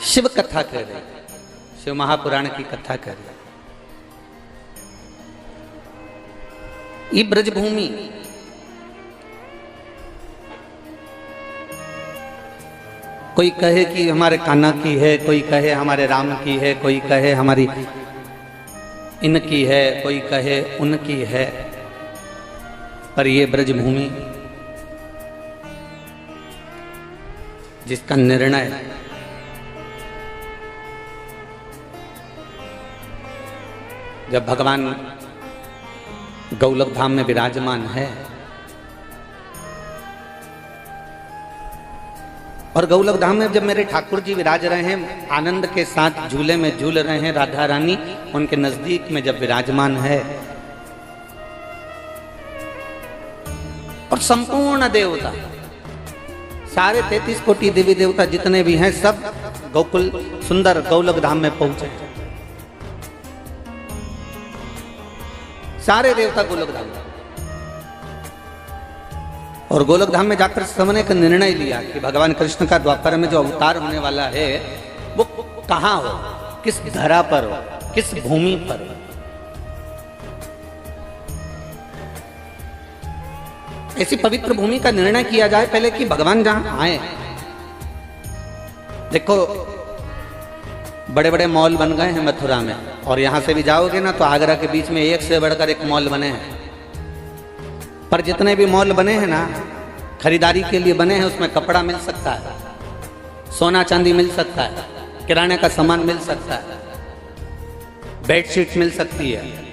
शिव कथा कर रहे, शिव महापुराण की कथा कर रहे। ये ब्रजभूमि कोई कहे कि हमारे कान्हा की है, कोई कहे हमारे राम की है, कोई कहे हमारी इनकी है, कोई कहे उनकी है, पर ये ब्रजभूमि जिसका निर्णय जब भगवान गौलक धाम में विराजमान है और गौलक धाम में जब मेरे ठाकुर जी विराज रहे हैं, आनंद के साथ झूले में झूल रहे हैं, राधा रानी उनके नजदीक में जब विराजमान है और संपूर्ण देवता, सारे 33 कोटि देवी देवता जितने भी हैं, सब गोकुल सुंदर गौलक धाम में पहुंचे। सारे देवता गोलक धाम और गोलक धाम में जाकर सबने एक निर्णय लिया कि भगवान कृष्ण का द्वापर में जो अवतार होने वाला है वो कहाँ हो, किस धरा पर हो, किस भूमि पर हो। ऐसी पवित्र भूमि का निर्णय किया जाए पहले कि भगवान जहां आए। देखो बड़े बड़े मॉल बन गए हैं मथुरा में, और यहां से भी जाओगे ना तो आगरा के बीच में एक से बढ़कर एक मॉल बने हैं। पर जितने भी मॉल बने हैं ना, खरीदारी के लिए बने हैं, उसमें कपड़ा मिल सकता है, सोना चांदी मिल सकता है, किराने का सामान मिल सकता है, बेडशीट मिल सकती है।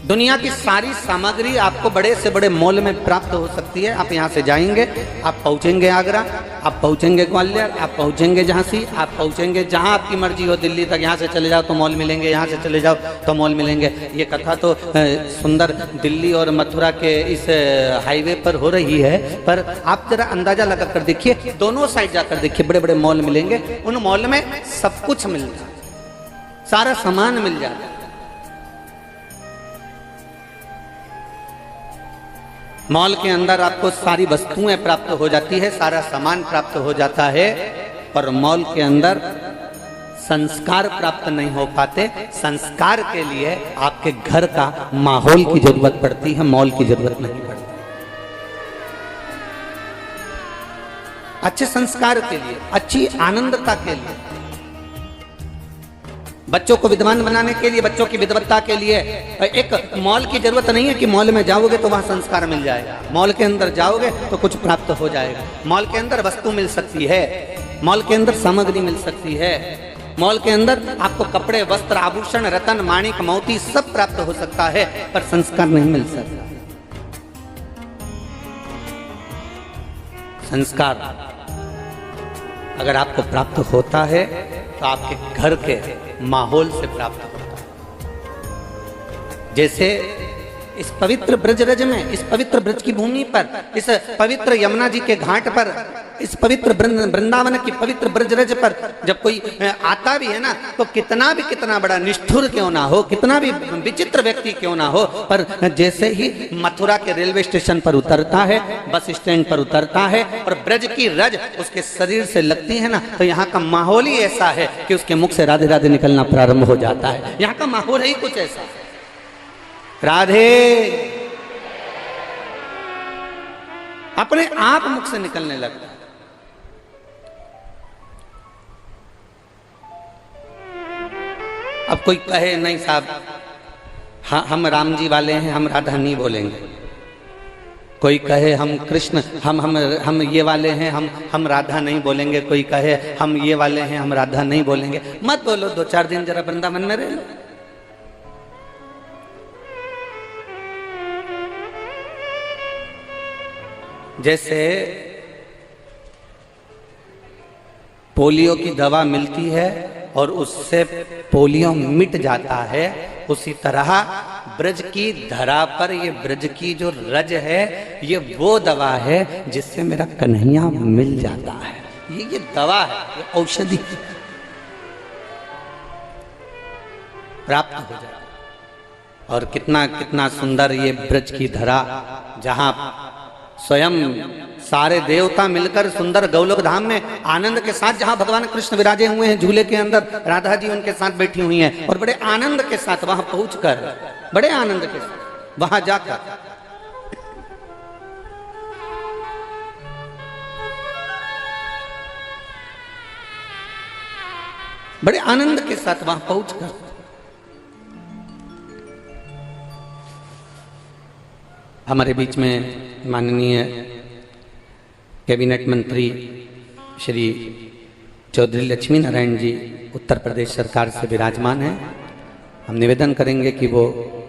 दुनिया की सारी सामग्री आपको बड़े से बड़े मॉल में प्राप्त हो सकती है। आप यहाँ से जाएंगे, आप पहुँचेंगे आगरा, आप पहुँचेंगे ग्वालियर, आप पहुँचेंगे झांसी, आप पहुँचेंगे जहाँ आपकी मर्जी हो, दिल्ली तक यहाँ से चले जाओ तो मॉल मिलेंगे, यहाँ से चले जाओ तो मॉल मिलेंगे। ये कथा तो सुंदर दिल्ली और मथुरा के इस हाईवे पर हो रही है, पर आप जरा अंदाजा लगा कर देखिए, दोनों साइड जाकर देखिए, बड़े बड़े मॉल मिलेंगे। उन मॉल में सब कुछ मिल जाए, सारा सामान मिल जाए। मॉल के अंदर आपको सारी वस्तुएं प्राप्त हो जाती है, सारा सामान प्राप्त हो जाता है, पर मॉल के अंदर संस्कार प्राप्त नहीं हो पाते। संस्कार के लिए आपके घर का माहौल की जरूरत पड़ती है, मॉल की जरूरत नहीं पड़ती। अच्छे संस्कार के लिए, अच्छी आनंदता के लिए, बच्चों को विद्वान बनाने के लिए, बच्चों की विद्वत्ता के लिए एक मॉल की जरूरत नहीं है कि मॉल में जाओगे तो वहां संस्कार मिल जाएगा। मॉल के अंदर जाओगे तो कुछ प्राप्त हो जाएगा। मॉल के अंदर वस्तु मिल सकती है, मॉल के अंदर सामग्री मिल सकती है, मॉल के अंदर आपको कपड़े, वस्त्र, आभूषण, रतन, माणिक, मोती सब प्राप्त हो सकता है, पर संस्कार नहीं मिल सकता। संस्कार अगर आपको प्राप्त होता है तो आपके घर के माहौल से प्राप्त होता है। जैसे इस पवित्र ब्रजरज में, इस पवित्र ब्रज की भूमि पर, इस पवित्र यमुना जी के घाट पर, इस पवित्र वृंदावन की पवित्र ब्रजरज पर जब कोई आता भी है ना, तो कितना बड़ा निष्ठुर क्यों ना हो, कितना भी विचित्र व्यक्ति क्यों ना हो, पर जैसे ही मथुरा के रेलवे स्टेशन पर उतरता है, बस स्टैंड पर उतरता है और ब्रज की रज उसके शरीर से लगती है ना, तो यहाँ का माहौल ही ऐसा है कि उसके मुख से राधे राधे निकलना प्रारंभ हो जाता है। यहाँ का माहौल ही कुछ ऐसा है। राधे अपने आप मुख से निकलने लगता है। अब कोई कहे नहीं साहब, हाँ हम राम जी वाले हैं, हम राधा नहीं बोलेंगे। कोई कहे हम कृष्ण, हम ये वाले हैं, हम राधा नहीं बोलेंगे। कोई कहे हम ये वाले हैं, हम राधा नहीं बोलेंगे। मत बोलो, 2-4 दिन जरा वृंदावन में रह लो। जैसे पोलियो की दवा मिलती है और उससे पोलियो मिट जाता है, उसी तरह ब्रज की धरा पर ये ब्रज की जो रज है, ये वो दवा है जिससे मेरा कन्हैया मिल जाता है। ये दवा है, ये औषधि प्राप्त हो जाता है। और कितना कितना सुंदर ये ब्रज की धरा, जहां स्वयं सारे देवता मिलकर सुंदर गोलोक धाम में आनंद के साथ, जहां भगवान कृष्ण विराजे हुए हैं झूले के अंदर, राधा जी उनके साथ बैठी हुई हैं और बड़े आनंद के साथ वहां पहुंचकर, बड़े आनंद के साथ वहां जाकर बड़े आनंद के साथ वहां पहुंचकर हमारे बीच में माननीय कैबिनेट मंत्री श्री चौधरी लक्ष्मी नारायण जी उत्तर प्रदेश सरकार से विराजमान हैं। हम निवेदन करेंगे कि वो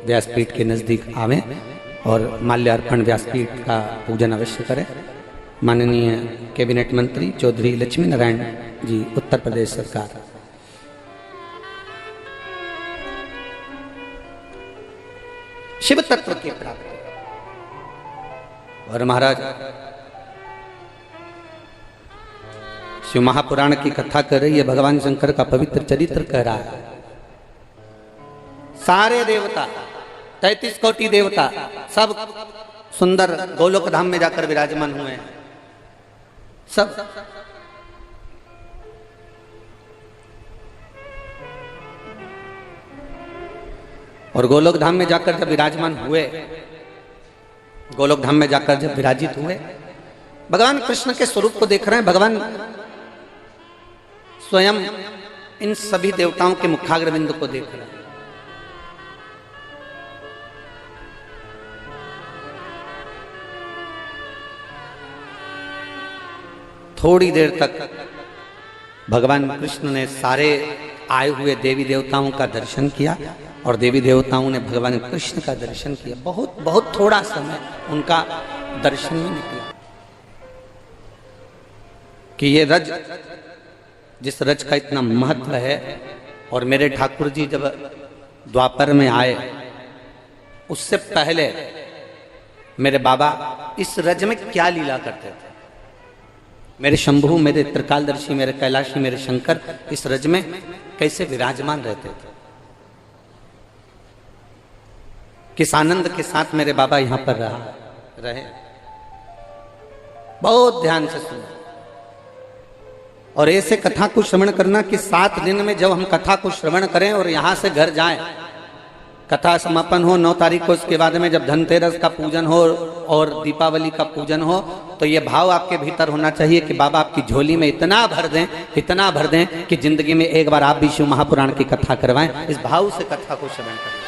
व्यासपीठ के नज़दीक आवें और माल्यार्पण व्यासपीठ का पूजन अवश्य करें। माननीय कैबिनेट मंत्री चौधरी लक्ष्मी नारायण जी उत्तर प्रदेश सरकार। शिव तत्व की प्राप्ति और महाराज शिव महापुराण की कथा कर रही है, भगवान शंकर का पवित्र चरित्र कह रहा है। सारे देवता 33 कोटि देवता सब सुंदर गोलोक धाम में जाकर विराजमान हुए हैं। सब और गोलोक धाम में जाकर जब विराजमान हुए, गोलोक धाम में जाकर जब विराजित हुए, भगवान कृष्ण के स्वरूप को देख रहे हैं। भगवान स्वयं इन सभी देवताओं के मुखाग्रविंद को देख रहे हैं। थोड़ी देर तक भगवान कृष्ण ने सारे आए हुए देवी देवताओं का दर्शन किया और देवी देवताओं ने भगवान कृष्ण का दर्शन किया। बहुत बहुत थोड़ा समय उनका दर्शन में निकला कि ये रज, जिस रज का इतना महत्व है, और मेरे ठाकुर जी जब द्वापर में आए उससे पहले मेरे बाबा इस रज में क्या लीला करते थे। मेरे शंभु, मेरे त्रिकालदर्शी, मेरे कैलाशी, मेरे शंकर इस रज में कैसे विराजमान रहते थे, किस आनंद के साथ मेरे बाबा यहां पर रहे। बहुत ध्यान से सुनो और ऐसे कथा को श्रवण करना कि 7 दिन में जब हम कथा को श्रवण करें और यहां से घर जाएं, कथा समापन हो 9 तारीख को, उसके बाद में जब धनतेरस का पूजन हो और दीपावली का पूजन हो, तो ये भाव आपके भीतर होना चाहिए कि बाबा आपकी झोली में इतना भर दें, इतना भर दें कि जिंदगी में एक बार आप भी शिव महापुराण की कथा करवाएं। इस भाव से कथा को श्रवण करें।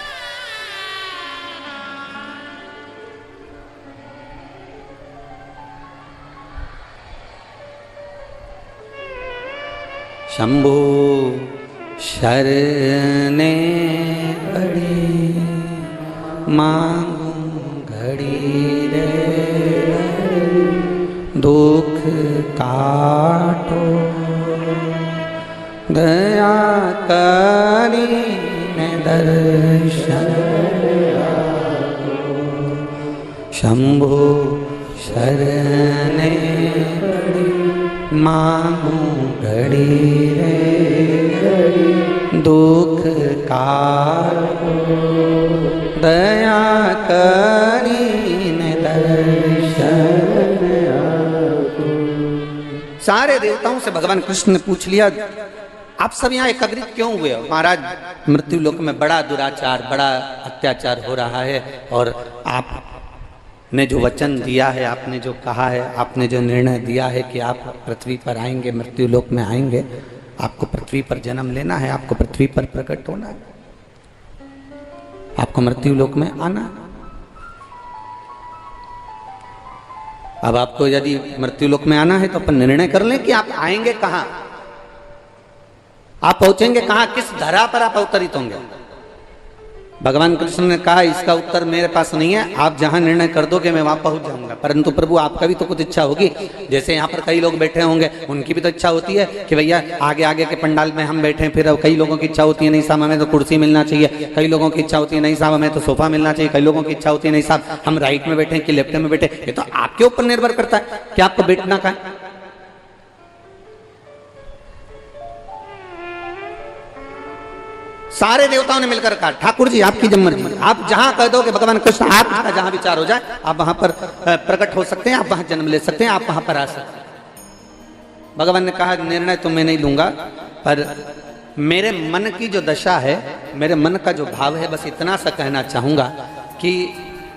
शंभु शरणे बड़ी मांगू घड़ी रे, दुख काटो दया करी ने दर्शन। शंभु शरणे बड़ी मांगू घड़ी रे, दुख काटो दया करी ने दर्शन। सारे देवताओं से भगवान कृष्ण ने पूछ लिया, आप सब यहाँ एकत्रित क्यों हुए हो? महाराज, मृत्यु लोक में बड़ा दुराचार, बड़ा अत्याचार हो रहा है और आपने जो वचन दिया है, आपने जो कहा है, आपने जो निर्णय दिया है कि आप पृथ्वी पर आएंगे, मृत्यु लोक में आएंगे, आपको पृथ्वी पर जन्म लेना है, आपको पृथ्वी पर प्रकट होना है, आपको मृत्यु लोक में आना है। अब आपको यदि मृत्यु लोक में आना है तो अपन निर्णय कर लें कि आप आएंगे कहां, आप पहुंचेंगे कहां, किस धरा पर आप अवतरित होंगे। भगवान कृष्ण ने कहा, इसका उत्तर मेरे पास नहीं है, आप जहां निर्णय कर दोगे मैं वहां पहुंच जाऊंगा। परंतु प्रभु, आपका भी तो कुछ इच्छा होगी। जैसे यहाँ पर कई लोग बैठे होंगे, उनकी भी तो इच्छा होती है कि भैया आगे आगे के पंडाल में हम बैठे। फिर कई लोगों की इच्छा होती है, नहीं साहब हमें तो कुर्सी मिलना चाहिए। कई लोगों की इच्छा होती है, नहीं साहब हमें तो सोफा मिलना चाहिए। कई लोगों की इच्छा होती है, नहीं साहब हम राइट में बैठे कि लेफ्ट में बैठे। ये तो आपके ऊपर निर्भर करता है कि आपको बैठना कहां है। सारे देवताओं ने मिलकर कहा ठाकुर जी आपकी जब मर्जी, आप जहां कह दो कि भगवान कृष्ण आपका जहां विचार हो जाए आप वहां पर प्रकट हो सकते हैं, आप वहां जन्म ले सकते हैं, आप वहां पर आ सकते हैं। भगवान ने कहा निर्णय तो मैं नहीं लूंगा, पर मेरे मन की जो दशा है, मेरे मन का जो भाव है, बस इतना सा कहना चाहूंगा कि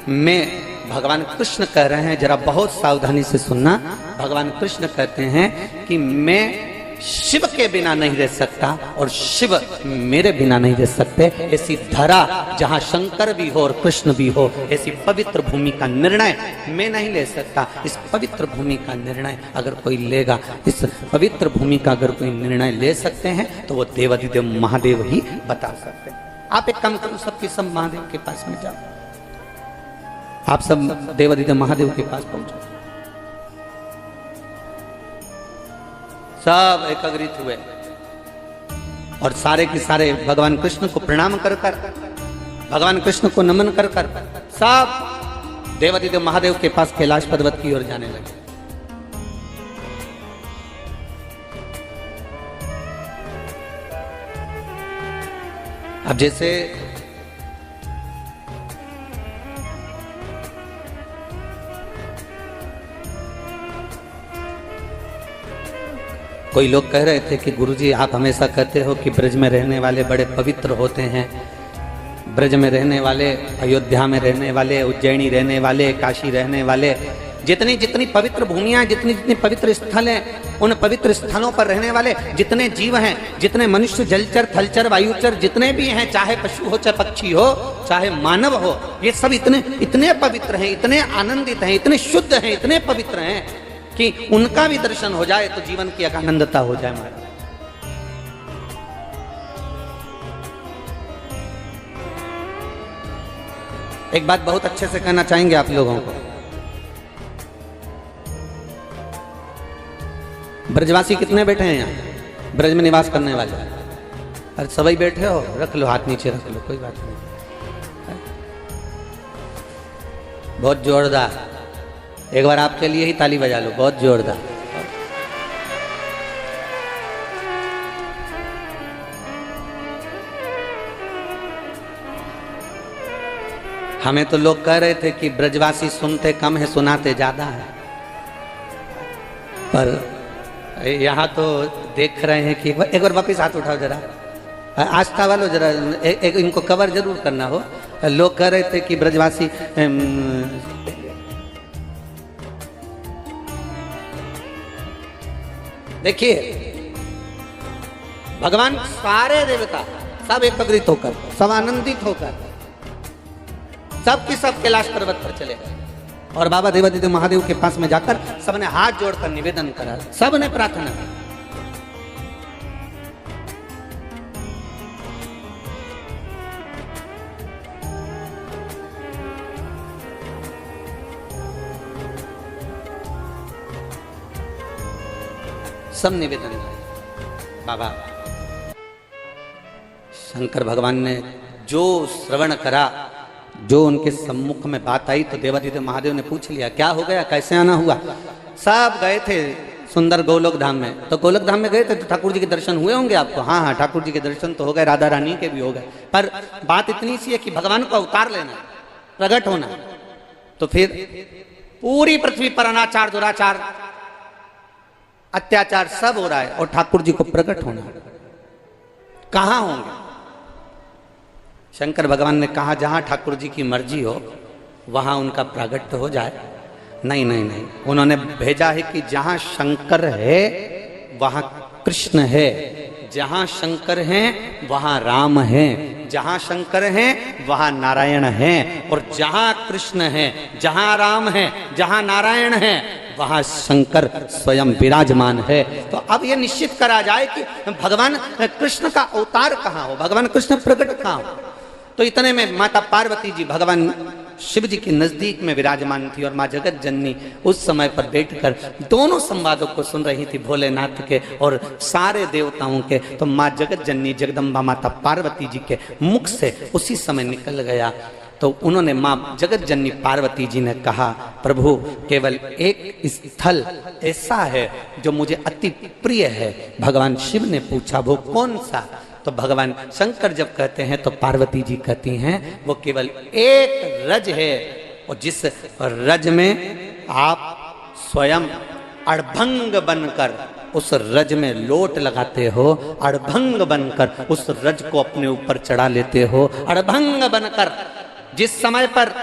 मैं, भगवान कृष्ण कह रहे हैं, जरा बहुत सावधानी से सुनना। भगवान कृष्ण कहते हैं कि मैं शिव के बिना नहीं रह सकता और शिव मेरे बिना नहीं रह सकते। ऐसी धरा जहां शंकर भी हो और कृष्ण भी हो, ऐसी पवित्र भूमि का निर्णय मैं नहीं ले सकता। इस पवित्र भूमि का निर्णय अगर कोई लेगा, इस पवित्र भूमि का अगर कोई निर्णय ले सकते हैं तो वो देवाधिदेव महादेव ही बता सकते हैं। आप एक काम करो, सबके सब महादेव के पास में जाओ, आप सब देवाधिदेव महादेव के पास पहुंचो। सब एकत्रित हुए और सारे के सारे भगवान कृष्ण को प्रणाम कर कर, भगवान कृष्ण को नमन कर कर सब देवाधिदेव महादेव के पास कैलाश पर्वत की ओर जाने लगे। अब जैसे कोई लोग कह रहे थे कि गुरुजी आप हमेशा कहते हो कि ब्रज में रहने वाले बड़े पवित्र होते हैं, ब्रज में रहने वाले, अयोध्या में रहने वाले, उज्जैनी रहने वाले, काशी रहने वाले, जितनी जितनी पवित्र भूमियां, जितनी जितनी पवित्र स्थल हैं, उन पवित्र स्थलों पर रहने वाले जितने जीव हैं, जितने मनुष्य, जलचर, थलचर, वायुचर जितने भी हैं, चाहे पशु हो, चाहे पक्षी हो, चाहे मानव हो, ये सब इतने इतने पवित्र हैं, इतने आनंदित हैं, इतने शुद्ध हैं, इतने पवित्र हैं कि उनका भी दर्शन हो जाए तो जीवन की आनंदता हो जाए। महाराज एक बात बहुत अच्छे से कहना चाहेंगे आप लोगों को, ब्रजवासी कितने बैठे हैं यहाँ ब्रज में निवास करने वाले? अरे सभी बैठे हो, रख लो हाथ नीचे रख लो, कोई बात नहीं। बहुत जोरदार, एक बार आपके लिए ही ताली बजा लो, बहुत जोरदार। हमें तो लोग कह रहे थे कि ब्रजवासी सुनते कम है, सुनाते ज्यादा है, पर यहाँ तो देख रहे हैं कि एक बार वापिस हाथ उठाओ जरा, आस्था वालों जरा एक इनको कवर जरूर करना हो। लोग कह रहे थे कि ब्रजवासी देखिए भगवान सारे देवता सब एकत्रित होकर, सब आनंदित होकर, सबकी सब कैलाश पर्वत पर चले गए और बाबा देवाधिदेव महादेव के पास में जाकर सबने हाथ जोड़कर निवेदन करा, सबने प्रार्थना की। सब निवेदन किया। बाबा शंकर भगवान ने जो श्रवण करा, जो उनके सम्मुख में बात आई, तो देवाधिदेव महादेव ने पूछ लिया क्या हो गया, कैसे आना हुआ। सब गए थे सुंदर गोलोक धाम में, तो गोलोक धाम में गए थे तो ठाकुर जी के दर्शन हुए होंगे आपको। हाँ हाँ, ठाकुर जी के दर्शन तो हो गए, राधा रानी के भी हो गए, पर बात इतनी सी है कि भगवान को अवतार लेना, प्रकट होना, तो फिर पूरी पृथ्वी पर अनाचार, दुराचार, अत्याचार सब हो रहा है और ठाकुर जी को प्रकट होना, कहां होंगे। शंकर भगवान ने कहा जहां ठाकुर जी की मर्जी हो वहां उनका प्रागट्य हो जाए। नहीं नहीं नहीं, उन्होंने भेजा है कि जहां शंकर है वहां कृष्ण है, जहां शंकर हैं वहां राम है, जहां शंकर हैं वहां नारायण है, और जहां कृष्ण है, जहां राम है, जहां नारायण है, वहां शंकर स्वयं विराजमान है। तो अब यह निश्चित करा जाए कि भगवान कृष्ण का अवतार कहां हो, भगवान कृष्ण प्रकट कहां हो। तो इतने में माता पार्वती जी भगवान शिव जी के नजदीक में विराजमान थी और माँ जगत जननी उस समय पर बैठकर दोनों संवादों को सुन रही थी, भोलेनाथ के और सारे देवताओं के। तो माँ जगत जननी जगदम्बा माता पार्वती जी के मुख से उसी समय निकल गया। तो उन्होंने माँ जगत जननी पार्वती जी ने कहा, प्रभु केवल एक स्थल ऐसा है जो मुझे अति प्रिय है। भगवान शिव ने पूछा वो कौन सा? तो भगवान शंकर जब कहते हैं तो पार्वती जी कहती हैं वो केवल एक रज है, और जिस रज में आप स्वयं अड़भंग बनकर उस रज में लोट लगाते हो, अड़भंग बनकर उस रज को अपने ऊपर चढ़ा लेते हो, अड़भंग बनकर जिस समय पर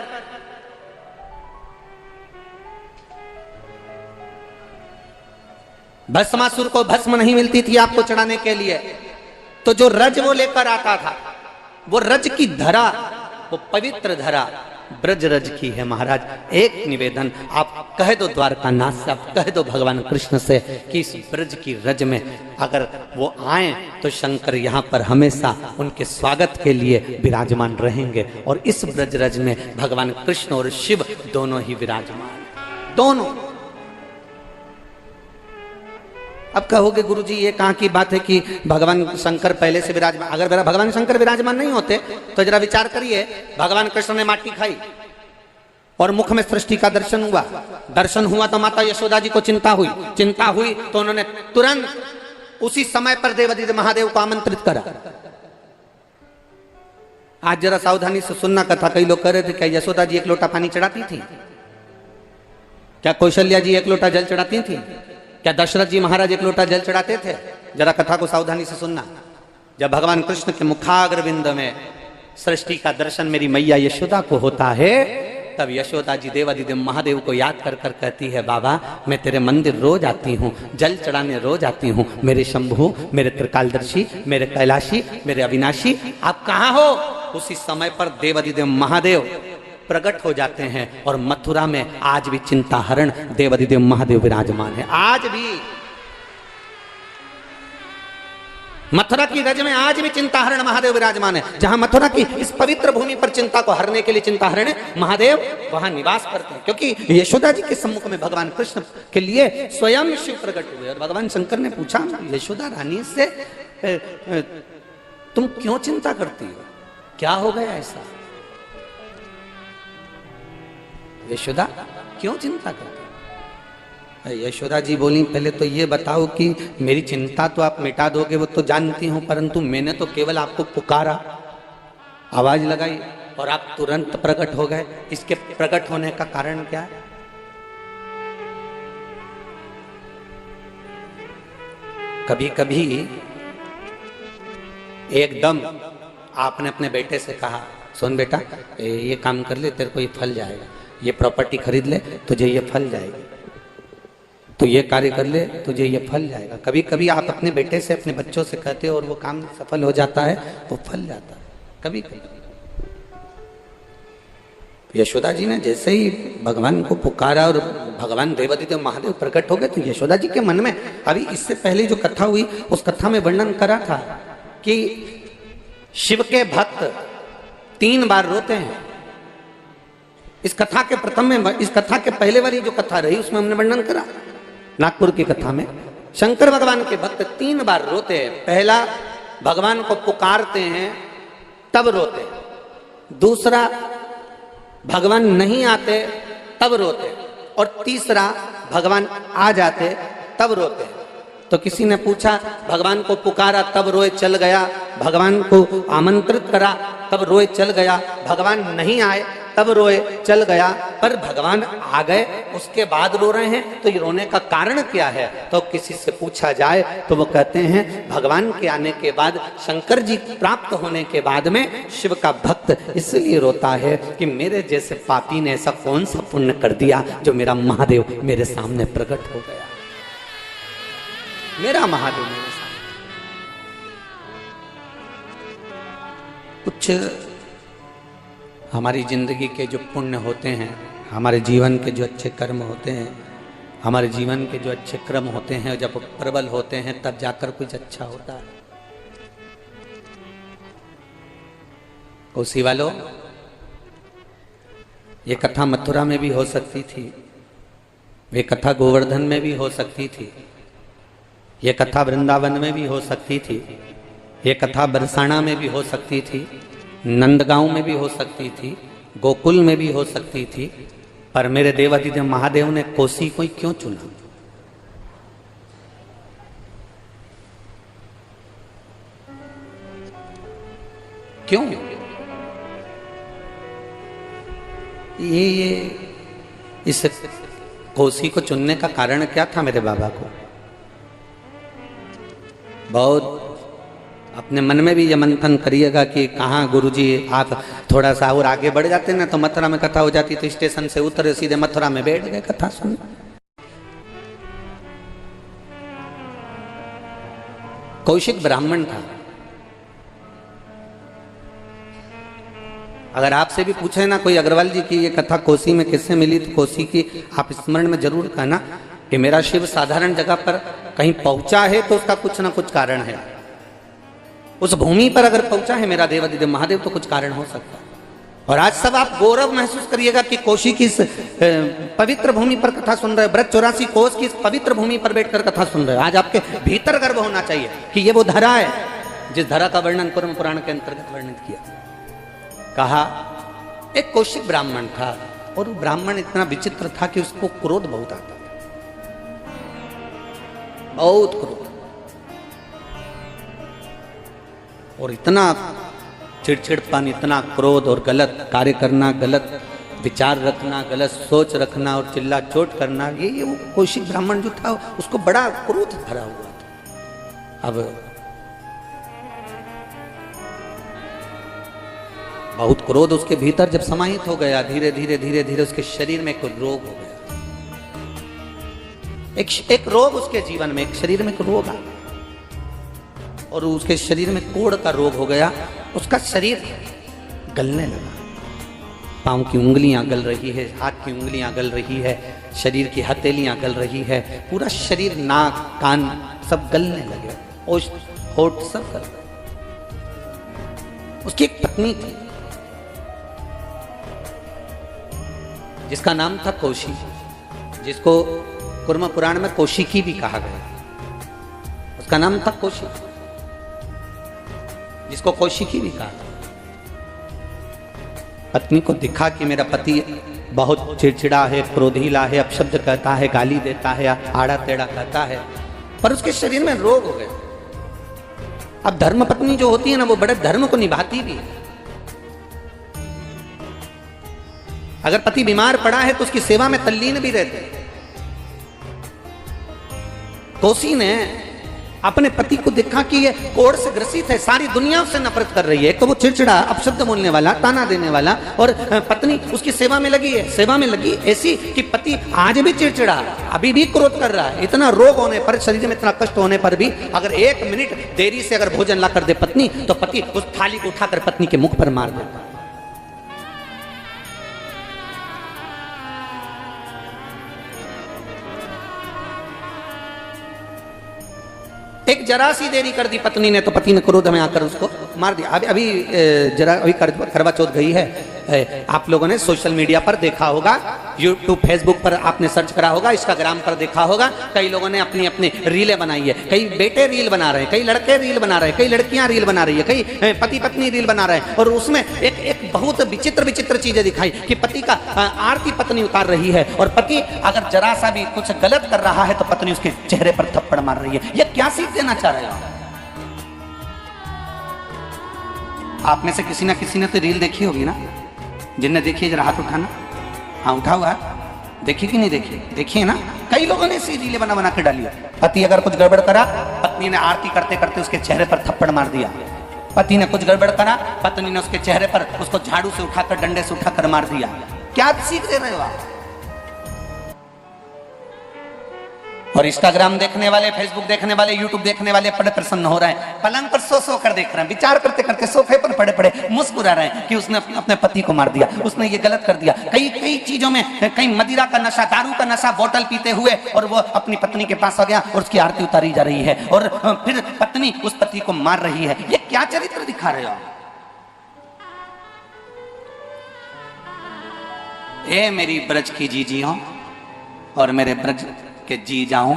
भस्मासुर को भस्म नहीं मिलती थी आपको चढ़ाने के लिए, तो जो रज वो लेकर आता था, वो रज की धरा, वो पवित्र धरा ब्रज रज की है। महाराज एक निवेदन आप कह दो द्वारकानाथ से, आप कह दो भगवान कृष्ण से कि इस ब्रज की रज में अगर वो आए तो शंकर यहाँ पर हमेशा उनके स्वागत के लिए विराजमान रहेंगे, और इस ब्रज रज में भगवान कृष्ण और शिव दोनों ही विराजमान, दोनों। अब कहोगे गुरुजी ये कहाँ की बात है कि भगवान शंकर पहले से विराजमान? अगर भगवान शंकर विराजमान नहीं होते तो जरा विचार करिए, भगवान कृष्ण ने माटी खाई और मुख में सृष्टि का दर्शन हुआ, दर्शन हुआ तो माता यशोदा जी को चिंता हुई तो उन्होंने तुरंत उसी समय पर देवादिदेव महादेव को आमंत्रित करा। आज जरा सावधानी से सुनना कथा। कई लोग कह रहे थे क्या यशोदा जी एक लोटा पानी चढ़ाती थी? क्या कौशल्या जी एक लोटा जल चढ़ाती थी? क्या दशरथ जी महाराज एक लोटा जल चढ़ाते थे? जरा कथा को सावधानी से सुनना। जब भगवान कृष्ण के मुखाग्रविंद में सृष्टि का दर्शन मेरी मैया यशोदा को होता है, तब यशोदा जी देवादिदेव महादेव को याद कर कर कहती है, बाबा मैं तेरे मंदिर रोज आती हूँ, जल चढ़ाने रोज आती हूँ, मेरे शंभु, मेरे त्रिकालदर्शी, मेरे कैलाशी, मेरे अविनाशी, आप कहाँ हो? उसी समय पर देवादिदेव महादेव प्रकट हो जाते हैं, और मथुरा में आज भी चिंताहरण देवादिदेव महादेव विराजमान है। आज भी मथुरा की रज में आज भी चिंताहरण महादेव विराजमान है। जहां मथुरा की इस पवित्र भूमि पर चिंता को हरने के लिए चिंताहरण महादेव वहां निवास करते हैं, क्योंकि यशोदा जी के सम्मुख में भगवान कृष्ण के लिए स्वयं शिव प्रकट हुए। और भगवान शंकर ने पूछा यशोदा रानी से, तुम क्यों चिंता करती हो, क्या हो गया ऐसा? यशोदा क्यों चिंता करती? यशोदा जी बोली, पहले तो ये बताओ कि मेरी चिंता तो आप मिटा दोगे वो तो जानती हूं, परंतु मैंने तो केवल आपको पुकारा, आवाज लगाई और आप तुरंत प्रकट हो गए। इसके प्रकट होने का कारण क्या है? कभी कभी एकदम आपने अपने बेटे से कहा, सुन बेटा ये काम कर ले, तेरे को ये फल जाएगा, ये प्रॉपर्टी खरीद ले, तुझे ये फल जाएगी, तो ये कार्य कर ले, तुझे ये फल जाएगा। कभी कभी आप अपने बेटे से, अपने बच्चों से कहते हो और वो काम सफल हो जाता है, वो फल जाता है। कभी कभी यशोदा जी ने जैसे ही भगवान को पुकारा और भगवान देवादिदेव महादेव प्रकट हो गए, तो यशोदा जी के मन में, अभी इससे पहले जो कथा हुई उस कथा में वर्णन करा था कि शिव के भक्त 3 बार रोते हैं। इस कथा के प्रथम में, इस कथा के पहले वाली जो कथा रही उसमें हमने वर्णन करा, नागपुर की कथा में शंकर भगवान के भक्त 3 बार रोते हैं। पहला, भगवान को पुकारते हैं तब रोते, दूसरा भगवान नहीं आते तब रोते, और तीसरा भगवान आ जाते तब रोते। तो किसी ने पूछा, भगवान को पुकारा तब रोए चल गया, भगवान को आमंत्रित करा तब रोए चल गया, भगवान नहीं आए तब रोए चल गया, पर भगवान आ गए उसके बाद रो रहे हैं, तो ये रोने का कारण क्या है? तो किसी से पूछा जाए तो वो कहते हैं, भगवान के आने के बाद, शंकर जी प्राप्त होने के बाद में शिव का भक्त इसलिए रोता है कि मेरे जैसे पापी ने ऐसा कौन सा पुण्य कर दिया जो मेरा महादेव मेरे सामने प्रकट हो गया, मेरा महादेव मेरे सामने। कुछ हमारी जिंदगी के जो पुण्य होते हैं, हमारे जीवन के जो अच्छे कर्म होते हैं, हमारे जीवन के जो अच्छे क्रम होते हैं, जब प्रबल होते हैं तब जाकर कुछ अच्छा होता है। कोसी वालों, ये कथा मथुरा में भी हो सकती थी, ये कथा गोवर्धन में भी हो सकती थी, ये कथा वृंदावन में भी हो सकती थी, ये कथा बरसाना में भी हो सकती थी, नंदगांव में भी हो सकती थी, गोकुल में भी हो सकती थी, पर मेरे देवादिदेव महादेव ने कोसी को क्यों चुना? क्यों? ये इस कोसी को चुनने का कारण क्या था मेरे बाबा को? बहुत अपने मन में भी ये मंथन करिएगा कि कहाँ गुरुजी आप थोड़ा सा और आगे बढ़ जाते ना तो मथुरा में कथा हो जाती, तो स्टेशन से उतरे सीधे मथुरा में बैठ गए कथा सुन। कौशिक ब्राह्मण था। अगर आपसे भी पूछे ना कोई अग्रवाल जी की ये कथा कोसी में किससे मिली, तो कोसी की आप स्मरण में जरूर कहना कि मेरा शिव साधारण जगह पर कहीं पहुंचा है तो उसका कुछ ना कुछ कारण है। उस भूमि पर अगर पहुंचा है मेरा देवादिदेव महादेव तो कुछ कारण हो सकता है। और आज सब आप गौरव महसूस करिएगा कि कोशी की इस पवित्र भूमि पर कथा सुन रहे, ब्रज 84 कोस की इस पवित्र भूमि पर बैठकर कथा सुन रहे। आज आपके भीतर गर्व होना चाहिए कि ये वो धरा है जिस धरा का वर्णन कुर्म पुराण के अंतर्गत वर्णित किया। कहा एक कौशिक ब्राह्मण था और वो ब्राह्मण इतना विचित्र था कि उसको क्रोध बहुत आता था, बहुत क्रोध, और इतना चिड़चिड़पन, इतना क्रोध और गलत कार्य करना, गलत विचार रखना, गलत सोच रखना और चिल्ला चोट करना, ये वो कौशिक ब्राह्मण जो था उसको बड़ा क्रोध भरा हुआ था। अब बहुत क्रोध उसके भीतर जब समाहित हो गया, धीरे धीरे धीरे धीरे उसके शरीर में कोई रोग हो गया। एक रोग उसके जीवन में, एक शरीर में कोई रोग आ गया और उसके शरीर में कोढ़ का रोग हो गया। उसका शरीर गलने लगा, पांव की उंगलियां गल रही है, हाथ की उंगलियां गल रही है, शरीर की हथेलियां गल रही है, पूरा शरीर, नाक, कान सब गलने लगे, होठ सब गल। उसकी एक पत्नी थी जिसका नाम था कौशी, जिसको कुर्म पुराण में कौशिकी भी कहा गया। उसका नाम था कौशिक, जिसको कौशिकी भी कहा। पत्नी को दिखा कि मेरा पति बहुत चिड़चिड़ा है, क्रोधीला है, अपशब्द कहता है, गाली देता है, आड़ा टेढ़ा कहता है, पर उसके शरीर में रोग हो गए। अब धर्म पत्नी जो होती है ना वो बड़े धर्म को निभाती भी है। अगर पति बीमार पड़ा है तो उसकी सेवा में तल्लीन भी रहते। कोसी ने अपने पति को देखा कि ये कोढ़ से ग्रसित है, सारी दुनिया उससे नफरत कर रही है। एक तो वो चिड़चिड़ा, अपशब्द बोलने वाला, ताना देने वाला, और पत्नी उसकी सेवा में लगी है, सेवा में लगी ऐसी कि पति आज भी चिड़चिड़ा, अभी भी क्रोध कर रहा है। इतना रोग होने पर, शरीर में इतना कष्ट होने पर भी अगर 1 मिनट देरी से अगर भोजन ला कर दे पत्नी, तो पति उस थाली को उठाकर पत्नी के मुख पर मार देता। एक जरा सी देरी कर दी पत्नी ने तो पति ने क्रोध में आकर उसको मार दिया। अभी जरा अभी करवा चौथ गई है, आप लोगों ने सोशल मीडिया पर देखा होगा, यूट्यूब फेसबुक पर आपने सर्च करा होगा, इंस्टाग्राम पर देखा होगा, कई लोगों ने अपनी अपनी रीलें बनाई है। कई बेटे रील बना रहे हैं, कई लड़के रील बना रहे हैं, कई लड़कियां रील बना रही है, कई पति पत्नी रील बना रहे हैं। और उसमें एक बहुत विचित्र चीजें दिखाई कि पति का आरती पत्नी उतार रही है, और पति अगर जरा सा भी कुछ गलत कर रहा है तो पत्नी उसके चेहरे पर थप्पड़ मार रही है। यह क्या सीख देना चाह रहे हो? आप में से किसी ना किसी ने तो रील देखी होगी ना, जिनने देखी है जरा हाथ उठाना। हाँ उठा हुआ, देखी कि नहीं देखी? देखिए ना, कई लोगों ने ऐसी रीलें बना के डाली है। पति अगर कुछ गड़बड़ करा, पत्नी ने आरती करते करते उसके चेहरे पर थप्पड़ मार दिया। पति ने कुछ गड़बड़ करा, पत्नी ने उसके चेहरे पर उसको झाड़ू से उठाकर, डंडे से उठाकर मार दिया। क्या सीख दे रहे हो आप? और इंस्टाग्राम देखने वाले, फेसबुक देखने वाले, यूट्यूब देखने वाले बड़े प्रसन्न हो रहे हैं, पलंग पर सो कर देख रहे हैं, विचार करते करते सोफे पर पड़े पड़े मुस्कुरा रहे हैं कि उसने अपने पति को मार दिया, उसने ये गलत कर दिया। कई चीजों में, कहीं मदिरा का नशा, दारू का नशा, बोतल पीते हुए, और वो अपनी पत्नी के पास आ गया और उसकी आरती उतारी जा रही है, और फिर पत्नी उस पति को मार रही है। ये क्या चरित्र दिखा रहे हो? ए मेरी ब्रज की जीजियों और मेरे ब्रज के जी जाऊं,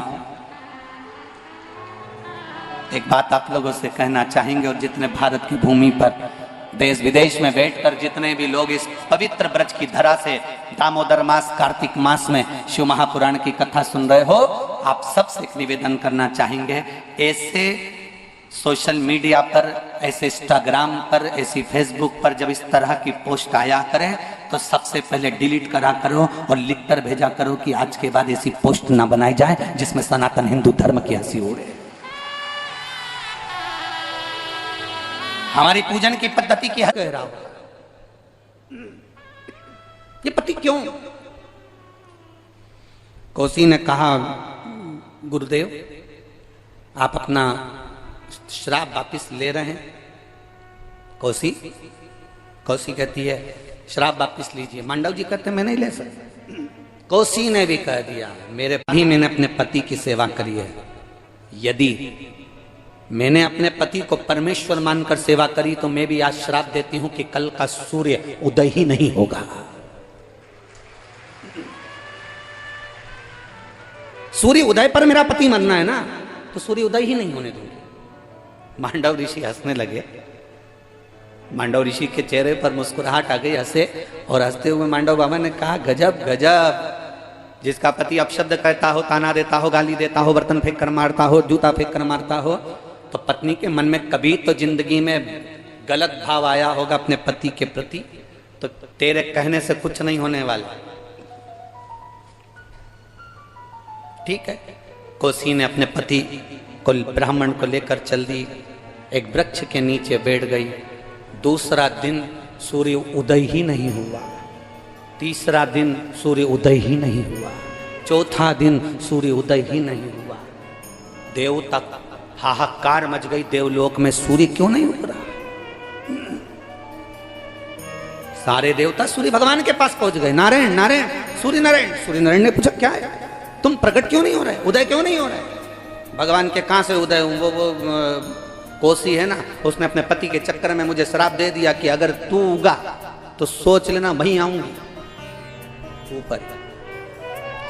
एक बात आप लोगों से कहना चाहेंगे, और जितने भारत की भूमि पर देश विदेश में बैठकर जितने भी लोग इस पवित्र ब्रज की धरा से दामोदर मास, कार्तिक मास में शिव महापुराण की कथा सुन रहे हो, आप सबसे एक निवेदन करना चाहेंगे, ऐसे सोशल मीडिया पर, ऐसे इंस्टाग्राम पर, ऐसी फेसबुक पर जब इस तरह की पोस्ट आया करें तो सबसे पहले डिलीट करा करो और लिख कर भेजा करो कि आज के बाद ऐसी पोस्ट ना बनाई जाए जिसमें सनातन हिंदू धर्म की हंसी उड़े। हमारी पूजन की पद्धति की कह रहा हूं, ये पति क्यों? कोसी ने कहा, गुरुदेव आप अपना श्राप वापिस ले रहे हैं? कोसी कहती है श्राप वापिस लीजिए। मांडव जी कहते मैं नहीं ले सकता। कोसी ने भी कह दिया मेरे भी मैंने अपने पति की सेवा करी है, यदि मैंने अपने पति को परमेश्वर मानकर सेवा करी तो मैं भी आज श्राप देती हूं कि कल का सूर्य उदय ही नहीं होगा। सूर्य उदय पर मेरा पति मरना है ना, तो सूर्य उदय ही नहीं होने दूंगी। मांडव ऋषि हंसने लगे। मांडव ऋषि के चेहरे पर मुस्कुराहट आ गई, हंसे, और हंसते हुए मांडव बाबा ने कहा गजब गजब, जिसका पति अपशब्द कहता हो, ताना देता हो, गाली देता हो, बर्तन फेंक कर मारता हो, जूता फेंक कर मारता हो, तो पत्नी के मन में कभी तो जिंदगी में गलत भाव आया होगा अपने पति के प्रति, तो तेरे कहने से कुछ नहीं होने वाला। ठीक है, कोसी ने अपने पति को, ब्राह्मण को लेकर चल दी, एक वृक्ष के नीचे बैठ गई। दूसरा दिन सूर्य उदय ही नहीं हुआ, तीसरा दिन सूर्य उदय ही नहीं हुआ, चौथा दिन सूर्य उदय ही नहीं हुआ। देवता हाहाकार मच गई, देवलोक में सूर्य क्यों नहीं उग रहा? सारे देवता सूर्य भगवान के पास पहुंच गए। नारायण नारायण सूर्य नारायण। सूर्य नारायण ने पूछा क्या है, तुम प्रकट क्यों नहीं हो रहे, उदय क्यों नहीं हो रहे? भगवान के कहां से उदय हूं? वो कोसी है ना, उसने अपने पति के चक्कर में मुझे श्राप दे दिया कि अगर तू उगा तो सोच लेना वहीं आऊंगी। ऊपर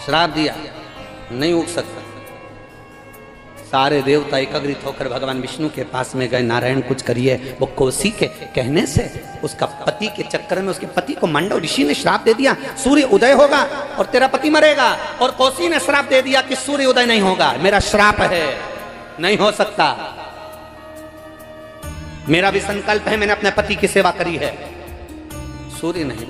श्राप दिया, नहीं उग सकता। सारे देवता एकत्रित होकर भगवान विष्णु के पास में गए, नारायण कुछ करिए। वो कोसी के कहने से उसका पति के चक्कर में उसके पति को मांडव ऋषि ने श्राप दे दिया, सूर्य उदय होगा और तेरा पति मरेगा। और कोसी ने श्राप दे दिया कि सूर्य उदय नहीं होगा, मेरा श्राप है, नहीं हो सकता। मेरा भी संकल्प है, मैंने अपने पति की सेवा करी है। सूर्य नहीं,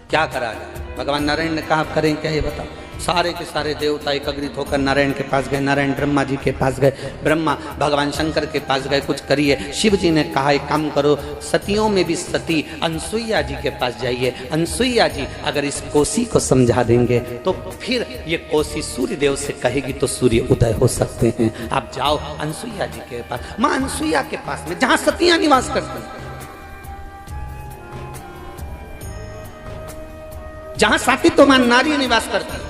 क्या करा जाए? भगवान नारायण ने कहा करें क्या ये बताओ। सारे के सारे देवता एकत्रित होकर नारायण के पास गए। नारायण ब्रह्मा जी के पास गए, ब्रह्मा भगवान शंकर के पास गए, कुछ करिए। शिव जी ने कहा एक काम करो, सतियों में भी सती अनसुईया जी के पास जाइए। अनसुईया जी अगर इस कोसी को समझा देंगे तो फिर ये कोसी सूर्य देव से कहेगी तो सूर्य उदय हो सकते हैं। आप जाओ अनसुईया जी के पास, माँ अनसुईया के पास में, जहां सतियां निवास करती हैं, जहां सात्वित्वमान नारी निवास करती है।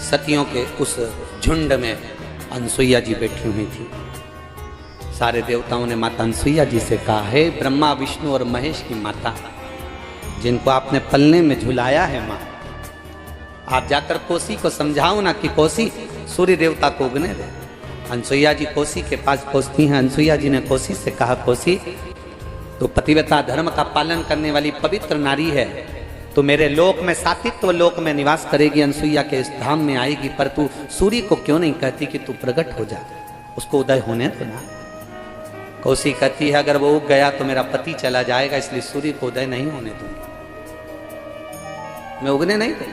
सतियों के उस झुंड में अनसुईया जी बैठी हुई थी। सारे देवताओं ने माता अनसुईया जी से कहा, हे ब्रह्मा विष्णु और महेश की माता, जिनको आपने पलने में झुलाया है मां, आप जाकर कोसी को समझाओ ना कि कोसी सूर्य देवता को उगने दे। अनसुईया जी कोसी के पास पहुंचती हैं। अनसुईया जी ने कोसी से कहा, कोसी तो पतिव्रता धर्म का पालन करने वाली पवित्र नारी है, तो मेरे लोक में, सात्वित्व लोक में निवास करेगी, अनसुईया के इस धाम में आएगी, पर तू सूर्य को क्यों नहीं कहती कि तू प्रकट हो जा, उसको उदय होने दो ना। कोसी कहती है अगर वो उग गया तो मेरा पति चला जाएगा, इसलिए सूर्य को उदय नहीं होने दूंगी, मैं उगने नहीं दूंगी।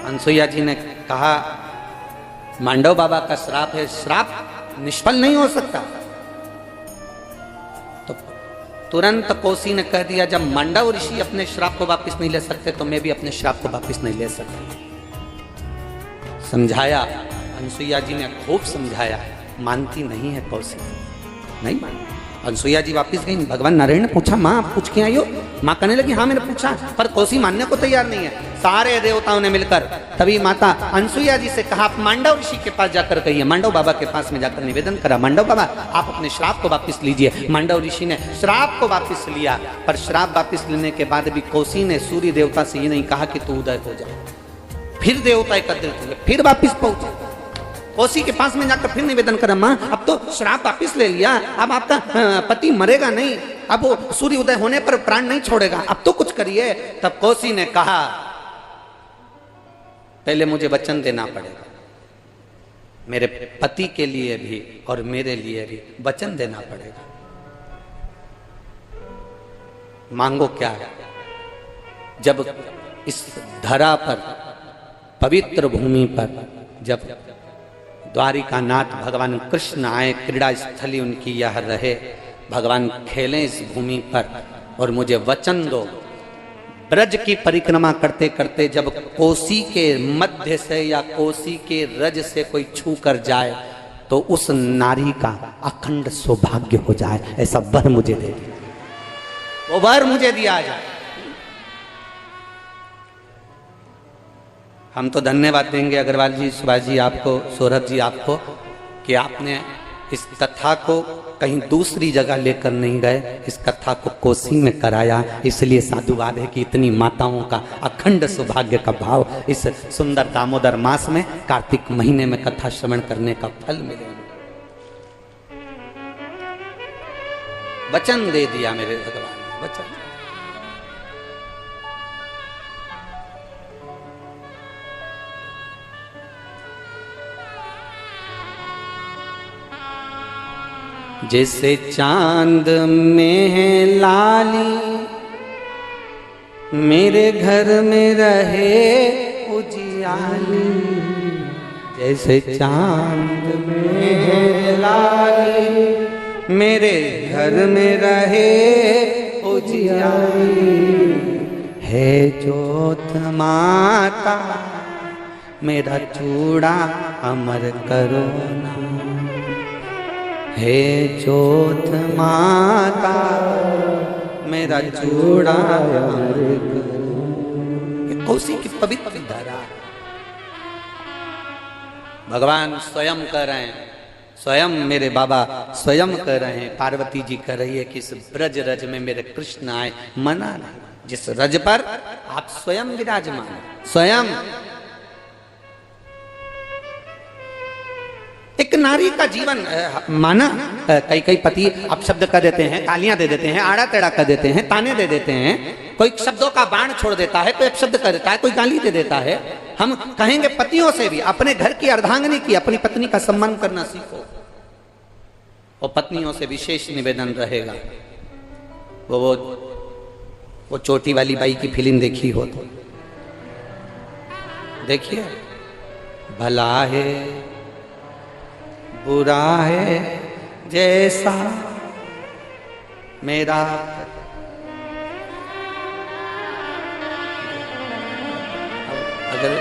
अनसुईया जी ने कहा मांडव बाबा का श्राप है, श्राप निष्फल नहीं हो सकता। तो तुरंत कोसी ने कह दिया, जब मांडव ऋषि अपने श्राप को वापस नहीं ले सकते तो मैं भी अपने श्राप को वापस नहीं ले सकता। समझाया, अनसुईया जी ने खूब समझाया, मानती नहीं है कोसी, नहीं मानती। अनसुईया जी वापस गई। भगवान नारायण ने पूछा, माँ आप पूछ के आई हो? माँ कहने लगी, हाँ मैंने पूछा, पर कोसी मानने को तैयार नहीं है। सारे देवताओं ने मिलकर तभी माता अनसुईया जी से कहा, आप मांडव ऋषि के पास जाकर कहिए। मांडव बाबा के पास में जाकर निवेदन करा, मांडव बाबा आप अपने श्राप को वापस लीजिए। मांडव ऋषि ने श्राप को वापस लिया, पर श्राप वापस लेने के बाद भी कोसी ने सूर्य देवता से ये नहीं कहा कि तू उदय हो जा। फिर देवता एकत्रित हुए, फिर वापिस पहुंचे। कोसी के पास में जाकर फिर निवेदन कर, माँ अब तो श्राप वापिस ले लिया, अब आपका पति मरेगा नहीं, अब वो सूर्य उदय होने पर प्राण नहीं छोड़ेगा, अब तो कुछ करिए। तब कोसी ने कहा पहले मुझे वचन देना पड़ेगा, मेरे पति के लिए भी और मेरे लिए भी वचन देना पड़ेगा। मांगो क्या है? जब इस धरा पर, पवित्र भूमि पर जब द्वारिकानाथ भगवान कृष्ण आए, क्रीड़ा स्थली उनकी यह रहे, भगवान खेलें इस भूमि पर, और मुझे वचन दो ब्रज की परिक्रमा करते करते जब कोसी के मध्य से या कोसी के रज से कोई छू कर जाए तो उस नारी का अखंड सौभाग्य हो जाए, ऐसा वर मुझे दे दिया, वो वर मुझे दिया जाए। हम तो धन्यवाद देंगे अग्रवाल जी, सुभाष जी आपको, सौरभ जी आपको, कि आपने इस कथा को कहीं दूसरी जगह लेकर नहीं गए, इस कथा को कोसी में कराया। इसलिए साधुवाद है कि इतनी माताओं का अखंड सौभाग्य का भाव इस सुंदर दामोदर मास में, कार्तिक महीने में कथा श्रवण करने का फल मिलेगा। वचन दे दिया मेरे भगवान ने, वचन। जैसे चांद में है लाली, मेरे घर में रहे उजियाली। जैसे चांद में है लाली, मेरे घर में रहे उजियाली। है जोत माता मेरा चूड़ा अमर करो ना, हे जोत माता मेरा चूड़ा अमर करो। कोसी की पवित्र धारा भगवान स्वयं कर रहे हैं, स्वयं मेरे बाबा स्वयं कर रहे हैं। पार्वती जी कर रही है कि इस ब्रज रज में मेरे कृष्ण आए, मना नहीं, जिस रज पर आप स्वयं विराजमान, स्वयं। एक नारी का जीवन माना, कई पति आप शब्द कर देते हैं, गालियां दे देते हैं, आड़ा टेढ़ा कर देते हैं, ताने दे देते हैं, कोई शब्दों का बाण छोड़ देता है, कोई शब्द कर देता है, कोई गाली दे देता है। हम कहेंगे पतियों से भी, अपने घर की अर्धांगिनी की, अपनी पत्नी का सम्मान करना सीखो। और पत्नियों से विशेष निवेदन रहेगा, वो चोटी वाली बाई की फिल्म देखी हो तो देखिए, भला है बुरा है जैसा मेरा, अगर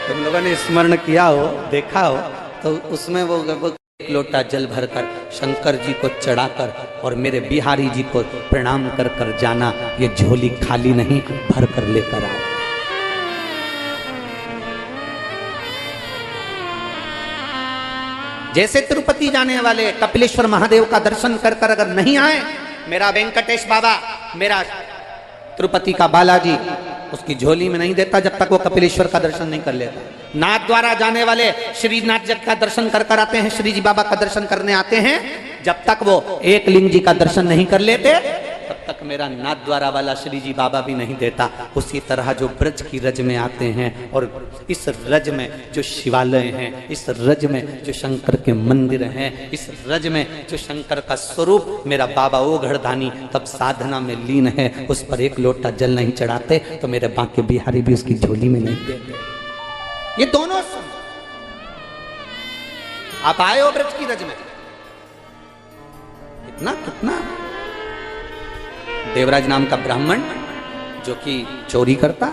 तुम लोगों ने स्मरण किया हो, देखा हो, तो उसमें वो एक लोटा जल भरकर शंकर जी को चढ़ाकर और मेरे बिहारी जी को प्रणाम कर कर जाना, ये झोली खाली नहीं, भर कर लेकर आओ। जैसे तिरुपति जाने वाले कपिलेश्वर महादेव का दर्शन कर कर अगर नहीं आए, मेरा वेंकटेश बाबा, मेरा तिरुपति का बालाजी उसकी झोली में नहीं देता जब तक वो कपिलेश्वर का दर्शन नहीं कर लेता। नाथ द्वारा जाने वाले श्रीनाथ जी का दर्शन कर कर आते हैं, श्री जी बाबा का दर्शन करने आते हैं, जब तक वो एक लिंग जी का दर्शन नहीं कर लेते तब तक मेरा नाथ द्वारा वाला श्री जी बाबा भी नहीं देता। उसी तरह जो ब्रज की रज में आते हैं और इस रज में जो शिवालय हैं, इस रज में जो शंकर के मंदिर हैं, इस रज में जो शंकर का स्वरूप मेरा बाबा ओघड़दानी तब साधना में लीन है, उस पर एक लोटा जल नहीं चढ़ाते तो मेरे बांके बिहारी भी उसकी झोली में नहीं देते। ये दोनों आप आए हो ब्रज की रज में, कितना देवराज नाम का ब्राह्मण जो कि चोरी करता,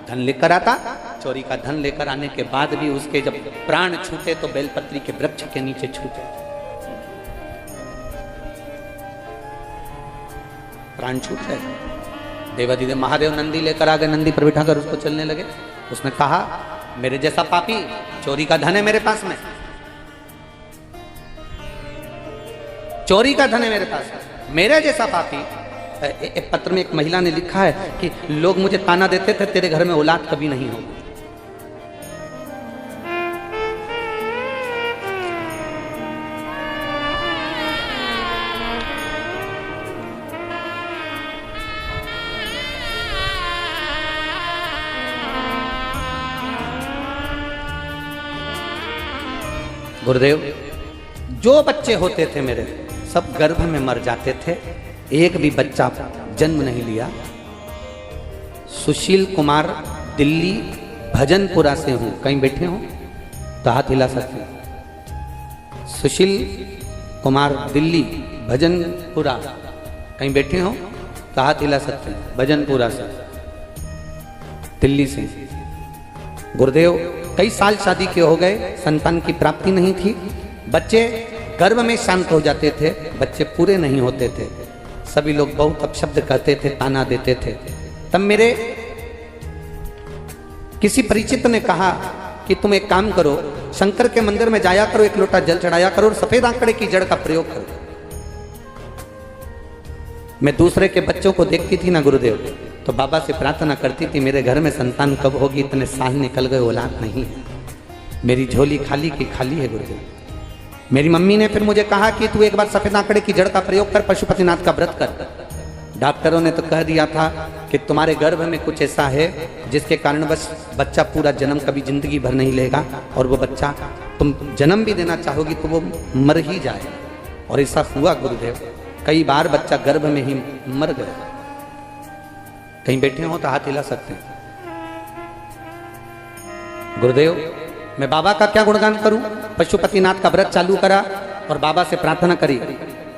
धन लेकर आता, चोरी का धन लेकर आने के बाद भी उसके जब प्राण छूटे तो बेलपत्री के वृक्ष के नीचे छूटे, प्राण छूट गए। देवादिदेव महादेव नंदी लेकर आ गए, नंदी पर बिठाकर उसको चलने लगे। उसने कहा मेरे जैसा पापी, चोरी का धन है मेरे पास में, चोरी का धन है मेरे पास, मेरे जैसा पापी। एक पत्र में एक महिला ने लिखा है कि लोग मुझे ताना देते थे तेरे घर में औलाद कभी नहीं होगी। गुरुदेव, जो बच्चे होते थे मेरे सब गर्भ में मर जाते थे, एक भी बच्चा जन्म नहीं लिया। सुशील कुमार दिल्ली भजनपुरा से हूं, कहीं बैठे हो तो हाथ हिला सकते हैं। सुशील कुमार दिल्ली भजनपुरा, कहीं बैठे हो तो हाथ हिला सकते हैं। भजनपुरा से, दिल्ली से। गुरुदेव, कई साल शादी के हो गए, संतान की प्राप्ति नहीं थी। बच्चे गर्भ में शांत हो जाते थे, बच्चे पूरे नहीं होते थे। सभी लोग बहुत अपशब्द कहते थे, ताना देते थे। तब मेरे किसी परिचित ने कहा कि तुम एक काम करो, शंकर के मंदिर में जाया करो, एक लोटा जल चढ़ाया करो और सफेद आंकड़े की जड़ का प्रयोग करो। मैं दूसरे के बच्चों को देखती थी ना गुरुदेव, तो बाबा से प्रार्थना करती थी, मेरे घर में संतान कब होगी, इतने साल निकल गए, औलाद नहीं है, मेरी झोली खाली की खाली है गुरुदेव। मेरी मम्मी ने फिर मुझे कहा कि तू एक बार सफेद आंकड़े की जड़ का प्रयोग कर, पशुपतिनाथ का व्रत कर। डॉक्टरों ने तो कह दिया था कि तुम्हारे गर्भ में कुछ ऐसा है जिसके कारण बस बच्चा पूरा जन्म कभी जिंदगी भर नहीं लेगा, और वो बच्चा तुम जन्म भी देना चाहोगी तो वो मर ही जाए। और ऐसा हुआ गुरुदेव, कई बार बच्चा गर्भ में ही मर गया। कहीं बैठे हो तो हाथ हिला सकते हैं। गुरुदेव, मैं बाबा का क्या गुणगान करूं? पशुपतिनाथ का व्रत चालू करा और बाबा से प्रार्थना करी।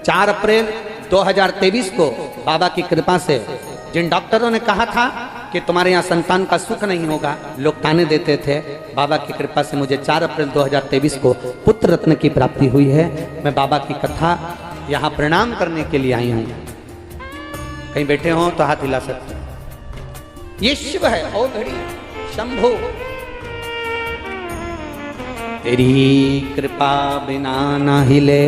4 अप्रैल 2023 को बाबा की कृपा से, जिन डॉक्टरों ने कहा था कि तुम्हारे यहाँ संतान का सुख नहीं होगा, लोग ताने देते थे, बाबा की कृपा से मुझे 4 अप्रैल 2023 को पुत्र रत्न की प्राप्ति हुई है। मैं बाबा की कथा यहाँ प्रणाम करने के लिए आई हूँ। कहीं बैठे हो तो हाथ हिला सकते हैं। ये शिव है, ओ घड़ी शंभो, तेरी कृपा बिना न हिले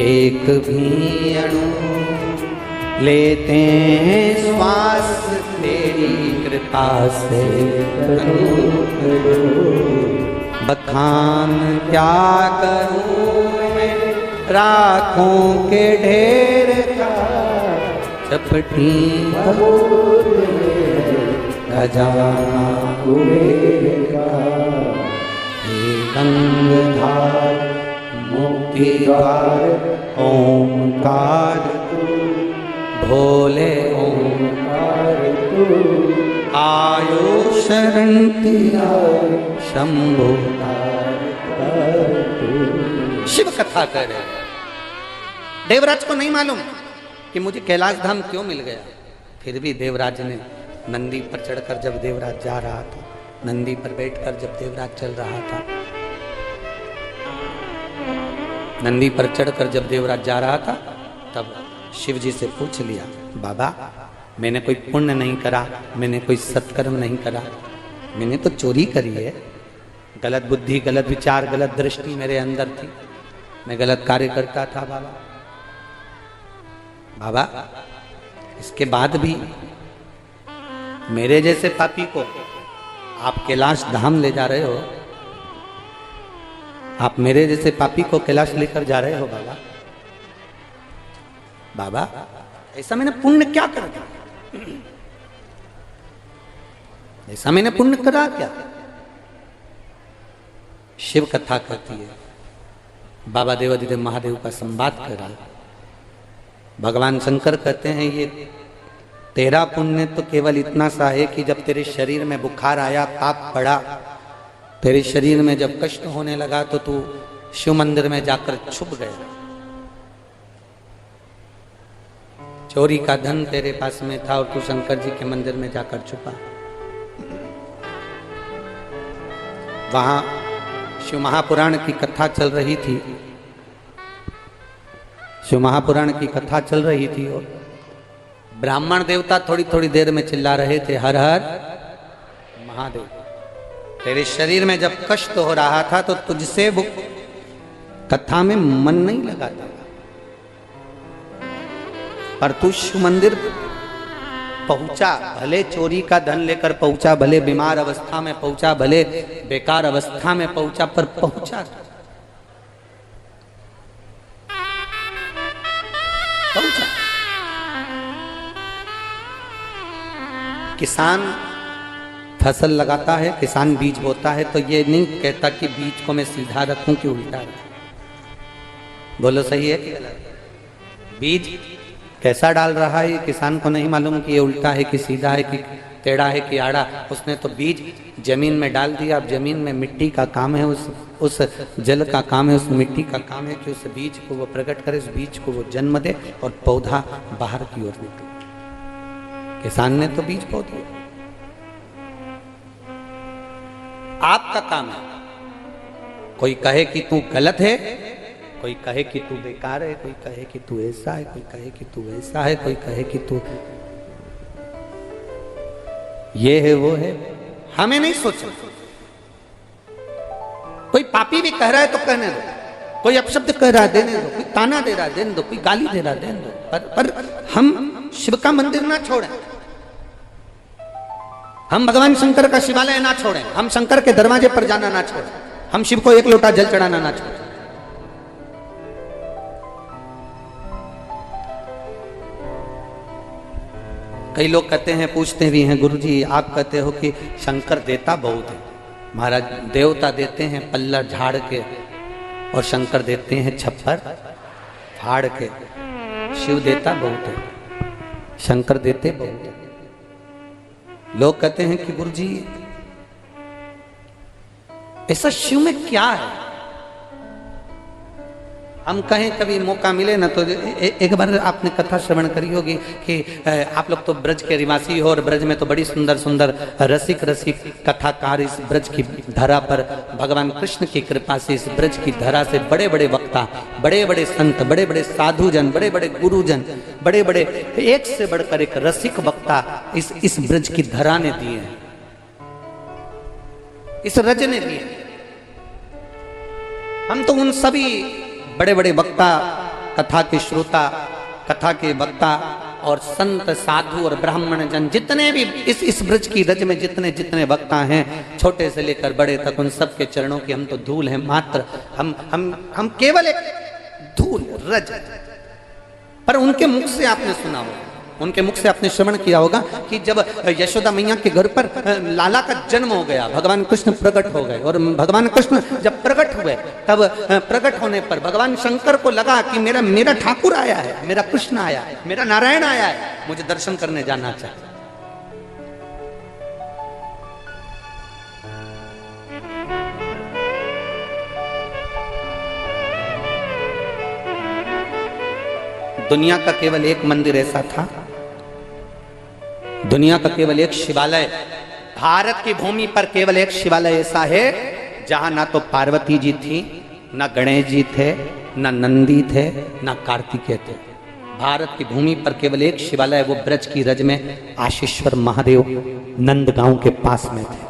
एक भी अणु, लेते हैं श्वास तेरी कृपा से बखान क्या करूं मैं राखों के ढेर का, चपटी खजाना कुबेरा, गंगधार मुक्ति द्वार ओंकार भोले ओंकार आयो शरण तेरा शंभो। शिव कथा कर रहे। देवराज को नहीं मालूम कि मुझे कैलाश धाम क्यों मिल गया, फिर भी देवराज ने नंदी पर चढ़कर जब देवराज जा रहा था, नंदी पर बैठकर जब देवराज चल रहा था, नंदी पर चढ़कर जब देवराज जा रहा था, तब शिव जी से पूछ लिया, बाबा मैंने कोई पुण्य नहीं करा, मैंने कोई सत्कर्म नहीं करा, मैंने तो चोरी करी है, गलत बुद्धि, गलत विचार, गलत दृष्टि मेरे अंदर थी, मैं गलत कार्य करता था बाबा। बाबा इसके बाद भी मेरे जैसे पापी को आप कैलाश धाम ले जा रहे हो, आप मेरे जैसे पापी को कैलाश लेकर जा रहे हो बाबा। बाबा ऐसा मैंने पुण्य क्या कर दिया, ऐसा मैंने पुण्य करा क्या? शिव कथा कहती है, बाबा देवाधिदेव महादेव का संवाद करा। भगवान शंकर कहते हैं ये तेरा पुण्य तो केवल इतना सा है कि जब तेरे शरीर में बुखार आया, ताप पड़ा, तेरे शरीर में जब कष्ट होने लगा तो तू शिव मंदिर में जाकर छुप गया। चोरी का धन तेरे पास में था और तू शंकर जी के मंदिर में जाकर छुपा। वहां शिव महापुराण की कथा चल रही थी, शिव महापुराण की कथा चल रही थी और ब्राह्मण देवता थोड़ी थोड़ी देर में चिल्ला रहे थे, हर हर महादेव। तेरे शरीर में जब कष्ट हो रहा था तो तुझसे वो कथा में मन नहीं लगाता, पर तू शिव मंदिर पहुंचा, भले चोरी का धन लेकर पहुंचा, भले बीमार अवस्था में पहुंचा, भले बेकार अवस्था में पहुंचा, पर पहुंचा। किसान फसल लगाता है, किसान बीज बोता है, तो ये नहीं कहता कि बीज को मैं सीधा रखूं कि उल्टा रखूं। बोलो सही है कि गलत? बीज कैसा डाल रहा है ये किसान को नहीं मालूम कि ये उल्टा है कि सीधा है कि टेढ़ा है कि आड़ा। उसने तो बीज जमीन में डाल दिया। अब जमीन में मिट्टी का काम है, उस जल का काम है, उस मिट्टी का काम है कि उस बीज को वो प्रकट करे, उस बीज को वो जन्म दे और पौधा बाहर की ओर निकले। किसान ने तो बीज बो दिया। आपका काम है, कोई कहे कि तू गलत है, कोई कहे कि तू बेकार है, कोई कहे कि तू ऐसा है, कोई कहे कि तू वैसा है, कोई कहे कि तू ये है वो है। हमें नहीं सोचना। कोई पापी भी कह रहा है तो कहने दो, कोई अपशब्द कह रहा है देने दो, कोई ताना दे रहा है देने दो, कोई गाली दे रहा है देने दो, पर हम शिव का मंदिर ना छोड़ें, हम भगवान शंकर का शिवालय ना छोड़ें, हम शंकर के दरवाजे पर जाना ना छोड़ें, हम शिव को एक लोटा जल चढ़ाना ना छोड़ें। कई लोग कहते हैं, पूछते भी हैं, गुरुजी आप कहते हो कि शंकर देता बहुत है। महाराज, देवता देते हैं पल्ला झाड़ के और शंकर देते हैं छप्पर फाड़ के। शिव देता बहुत है, शंकर देते बहुत है। लोग कहते हैं कि गुरुजी ऐसा शिव में क्या है? हम कहें कभी मौका मिले ना तो एक बार आपने कथा श्रवण करी होगी कि आप लोग तो ब्रज के निवासी हो और ब्रज में तो बड़ी सुंदर सुंदर रसिक रसिक कथाकार इस ब्रज की धरा पर भगवान कृष्ण की कृपा से इस ब्रज की धरा से बड़े बड़े वक्ता, बड़े बड़े संत, बड़े बड़े साधुजन, बड़े बड़े गुरुजन, बड़े बड़े एक से बढ़कर एक रसिक वक्ता इस ब्रज की धरा ने दिए हैं, इस रज ने दिए। हम तो उन सभी बड़े बड़े वक्ता, कथा के श्रोता, कथा के वक्ता और संत साधु और ब्राह्मण जन, जितने भी इस ब्रज की रज में जितने जितने वक्ता हैं, छोटे से लेकर बड़े तक, उन सब के चरणों की हम तो धूल हैं मात्र। हम केवल एक धूल रज। पर उनके मुख से आपने सुना होगा, उनके मुख से आपने श्रवण किया होगा कि जब यशोदा मैया के घर पर लाला का जन्म हो गया, भगवान कृष्ण प्रकट हो गए और भगवान कृष्ण जब प्रकट हुए तब प्रकट होने पर भगवान शंकर को लगा कि मेरा ठाकुर आया है, मेरा कृष्ण आया है, मेरा नारायण आया है, मुझे दर्शन करने जाना चाहिए। दुनिया का केवल एक मंदिर ऐसा था, दुनिया का केवल एक शिवालय, भारत की भूमि पर केवल एक शिवालय ऐसा है जहां ना तो पार्वती जी थी, ना गणेश जी थे, ना नंदी थे, ना कार्तिकेय थे। भारत की भूमि पर केवल एक शिवालय, वो ब्रज की रज में आशीश्वर महादेव नंदगांव के पास में थे।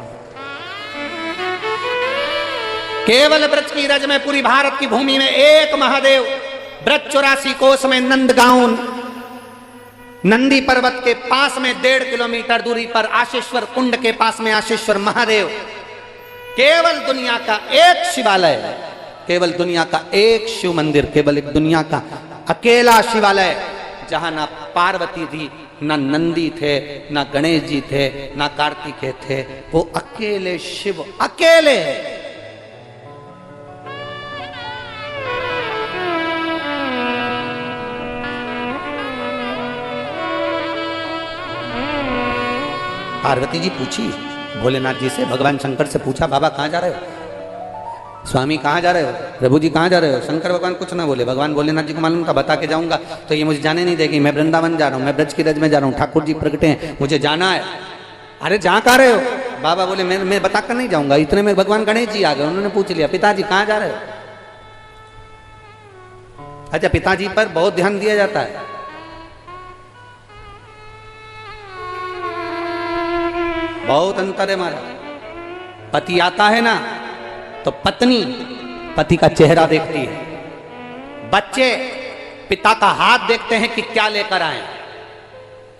केवल ब्रज की रज में पूरी भारत की भूमि में एक महादेव, ब्रज 84 कोस में नंदगांव, नंदी पर्वत के पास में 1.5 किलोमीटर दूरी पर आशीश्वर कुंड के पास में आशीश्वर महादेव। केवल दुनिया का एक शिवालय, केवल दुनिया का एक शिव मंदिर, केवल एक दुनिया का अकेला शिवालय जहां ना पार्वती थी, ना नंदी थे, ना गणेश जी थे, ना कार्तिकेय थे, वो अकेले शिव, अकेले। पार्वती जी पूछी भोलेनाथ जी से, भगवान शंकर से पूछा, बाबा कहाँ जा रहे हो, स्वामी कहाँ जा रहे हो, प्रभु जी कहाँ जा रहे हो? शंकर भगवान कुछ ना बोले। भगवान भोलेनाथ जी को मालूम था, बता के जाऊंगा तो ये मुझे जाने नहीं देगी, मैं वृंदावन जा रहा हूँ, मैं ब्रज की रज में जा रहा हूँ, ठाकुर जी प्रकटे हैं, मुझे जाना है। अरे जहाँ कहाँ रहे हो? बाबा बोले मैं बता कर नहीं जाऊंगा। इतने में भगवान गणेश जी आ गए, उन्होंने पूछ लिया, पिताजी कहाँ जा रहे हो? अच्छा, पिताजी पर बहुत ध्यान दिया जाता है। बहुत अंतर है हमारा। पति आता है ना तो पत्नी पति का चेहरा देखती है, बच्चे पिता का हाथ देखते हैं कि क्या लेकर आए।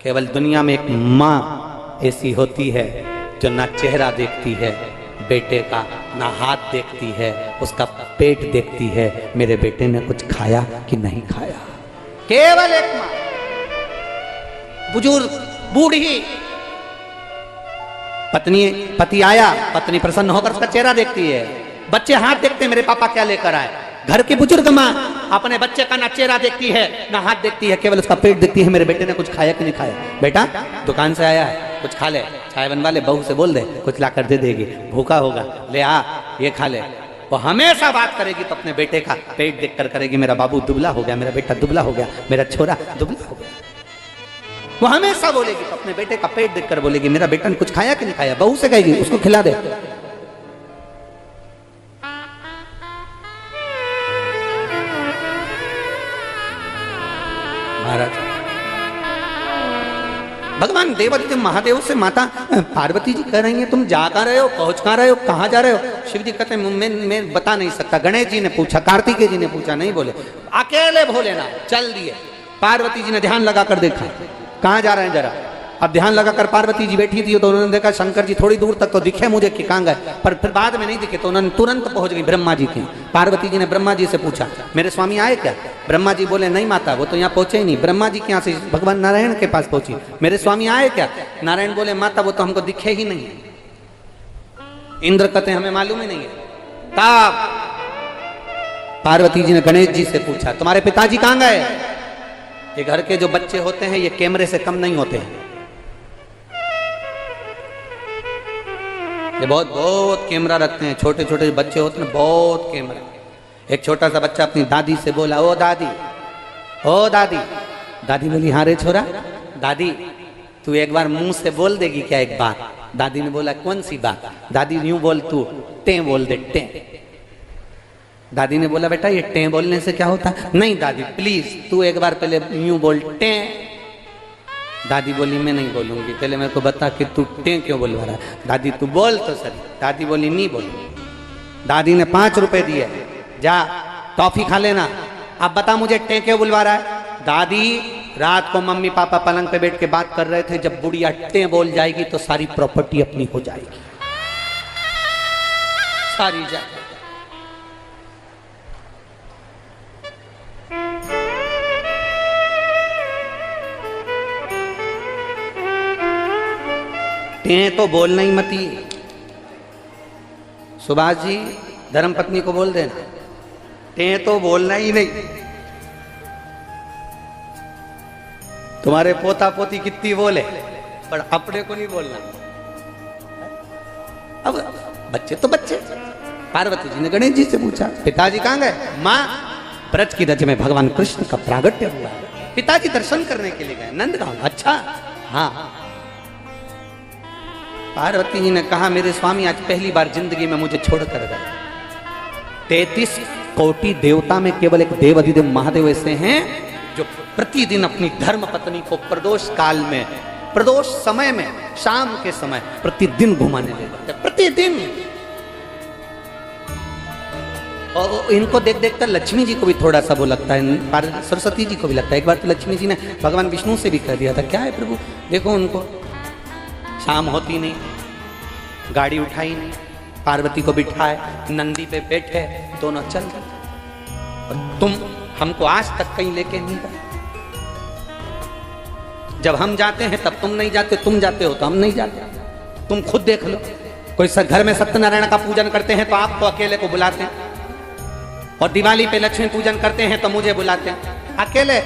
केवल दुनिया में एक माँ ऐसी होती है जो ना चेहरा देखती है बेटे का, ना हाथ देखती है, उसका पेट देखती है, मेरे बेटे ने कुछ खाया कि नहीं खाया। केवल एक माँ, बुजुर्ग, बूढ़ी, पति आया, पत्नी प्रसन्न होकर उसका चेहरा देखती है, बच्चे हाथ देखते हैं मेरे पापा क्या लेकर आए। घर की बुजुर्ग माँ अपने बच्चे का ना चेहरा देखती है ना हाथ देखती है, केवल उसका पेट देखती है, मेरे बेटे ने कुछ खाया कि नहीं खाया। बेटा दुकान से आया है, कुछ खा ले, चाय बनवा ले, बहू से बोल दे कुछ ला कर दे देगी, भूखा होगा, ले आ ये खा ले। वो हमेशा बात करेगी तो अपने बेटे का पेट देख कर करेगी, मेरा बाबू दुबला हो गया, मेरा बेटा दुबला हो गया, मेरा छोरा दुबला हो गया। वो हमेशा बोलेगी तो अपने बेटे का पेट देखकर बोलेगी, मेरा बेटा ने कुछ खाया कि नहीं खाया। बहू से कहेगी उसको खिला दे। महाराज भगवान देवादिदेव महादेव से माता पार्वती जी कह रही हैं, तुम जा कर रहे हो, पहुंच कर रहे हो, कहाँ जा रहे हो? शिव जी कहते हैं मैं बता नहीं सकता। गणेश जी ने पूछा, कार्तिकेय जी ने पूछा, नहीं बोले, अकेले भोलेनाथ चल दिए। पार्वती जी ने ध्यान लगाकर देखा, कहाँ जा रहे हैं जरा। अब ध्यान लगाकर पार्वती जी बैठी थी तो उन्होंने देखा शंकर जी थोड़ी दूर तक तो दिखे मुझे कि कहाँ गए, पर फिर बाद में नहीं दिखे तो उन्होंने तुरंत पहुंच गई ब्रह्मा जी के। पार्वती जी ने ब्रह्मा जी से पूछा, मेरे स्वामी आए क्या? ब्रह्मा जी बोले, नहीं माता वो तो यहाँ पहुंचे ही नहीं। ब्रह्मा जी के यहाँ से भगवान नारायण के पास पहुंची, मेरे स्वामी आए क्या? नारायण बोले, माता वो तो हमको दिखे ही नहीं। इंद्र कहते हमें मालूम ही नहीं है। तब पार्वती जी ने गणेश जी से पूछा, तुम्हारे पिताजी कहाँ गए? ये घर के जो बच्चे होते हैं ये कैमरे से कम नहीं होते हैं, ये बहुत बहुत कैमरा रखते हैं। छोटे छोटे बच्चे होते हैं, बहुत कैमरा। एक छोटा सा बच्चा अपनी दादी से बोला, ओ दादी, ओ दादी। दादी बोली, हाँ रे छोरा। दादी तू एक बार मुंह से बोल देगी क्या एक बात? दादी ने बोला, कौन सी बात? दादी यूं बोल, तू टें बोल दे, टें। दादी ने बोला, बेटा ये टें बोलने से क्या होता? नहीं दादी प्लीज तू एक बार पहले यूं बोल, टें। दादी बोली, मैं नहीं बोलूंगी, पहले मेरे को बता कि तू टें क्यों बोलवा रहा है। दादी तू बोल तो सही। दादी बोली, नहीं बोलूंगी। दादी ने 5 रुपए दिए, जा टॉफी खा लेना, अब बता मुझे टें क्यों बुलवा रहा है। दादी रात को मम्मी पापा पलंग पे बैठ के बात कर रहे थे, जब बुढ़िया टें बोल जाएगी तो सारी प्रॉपर्टी अपनी हो जाएगी, सारी जाएगी। टें तो बोलना ही मती। सुभाष जी धर्मपत्नी को बोल देना, टें तो बोलना ही नहीं। तुम्हारे पोता पोती कितनी बोले पर अपने को नहीं बोलना। अब बच्चे तो बच्चे। पार्वती जी ने गणेश जी से पूछा, पिताजी कहाँ गए? माँ ब्रज की रज में भगवान कृष्ण का प्रागट्य हुआ, पिताजी दर्शन करने के लिए गए नंदगांव। अच्छा हाँ। पार्वती जी ने कहा, मेरे स्वामी आज पहली बार जिंदगी में मुझे छोड़कर गए। 33 कोटि देवता में केवल एक देवाधिदेव महादेव ऐसे हैं जो प्रतिदिन अपनी धर्म पत्नी को प्रदोष काल में, प्रदोष समय में, शाम के समय प्रतिदिन घुमाने ले जाते, प्रतिदिन। और इनको देख देख कर लक्ष्मी जी को भी थोड़ा सा वो लगता है, सरस्वती जी को भी लगता है। एक बार तो लक्ष्मी जी ने भगवान विष्णु से भी कह दिया था, क्या है प्रभु देखो उनको, शाम होती नहीं, गाड़ी उठाई नहीं, पार्वती को बिठाए, नंदी पे बैठे, दोनों चल गए, और तुम हमको आज तक कहीं लेके नहीं गए। जब हम जाते हैं तब तुम नहीं जाते, तुम जाते हो तो हम नहीं जाते। तुम खुद देख लो, कोई घर में सत्यनारायण का पूजन करते हैं तो आपको अकेले को बुलाते हैं, और दिवाली पे लक्ष्मी पूजन करते हैं तो मुझे बुलाते हैं, अकेले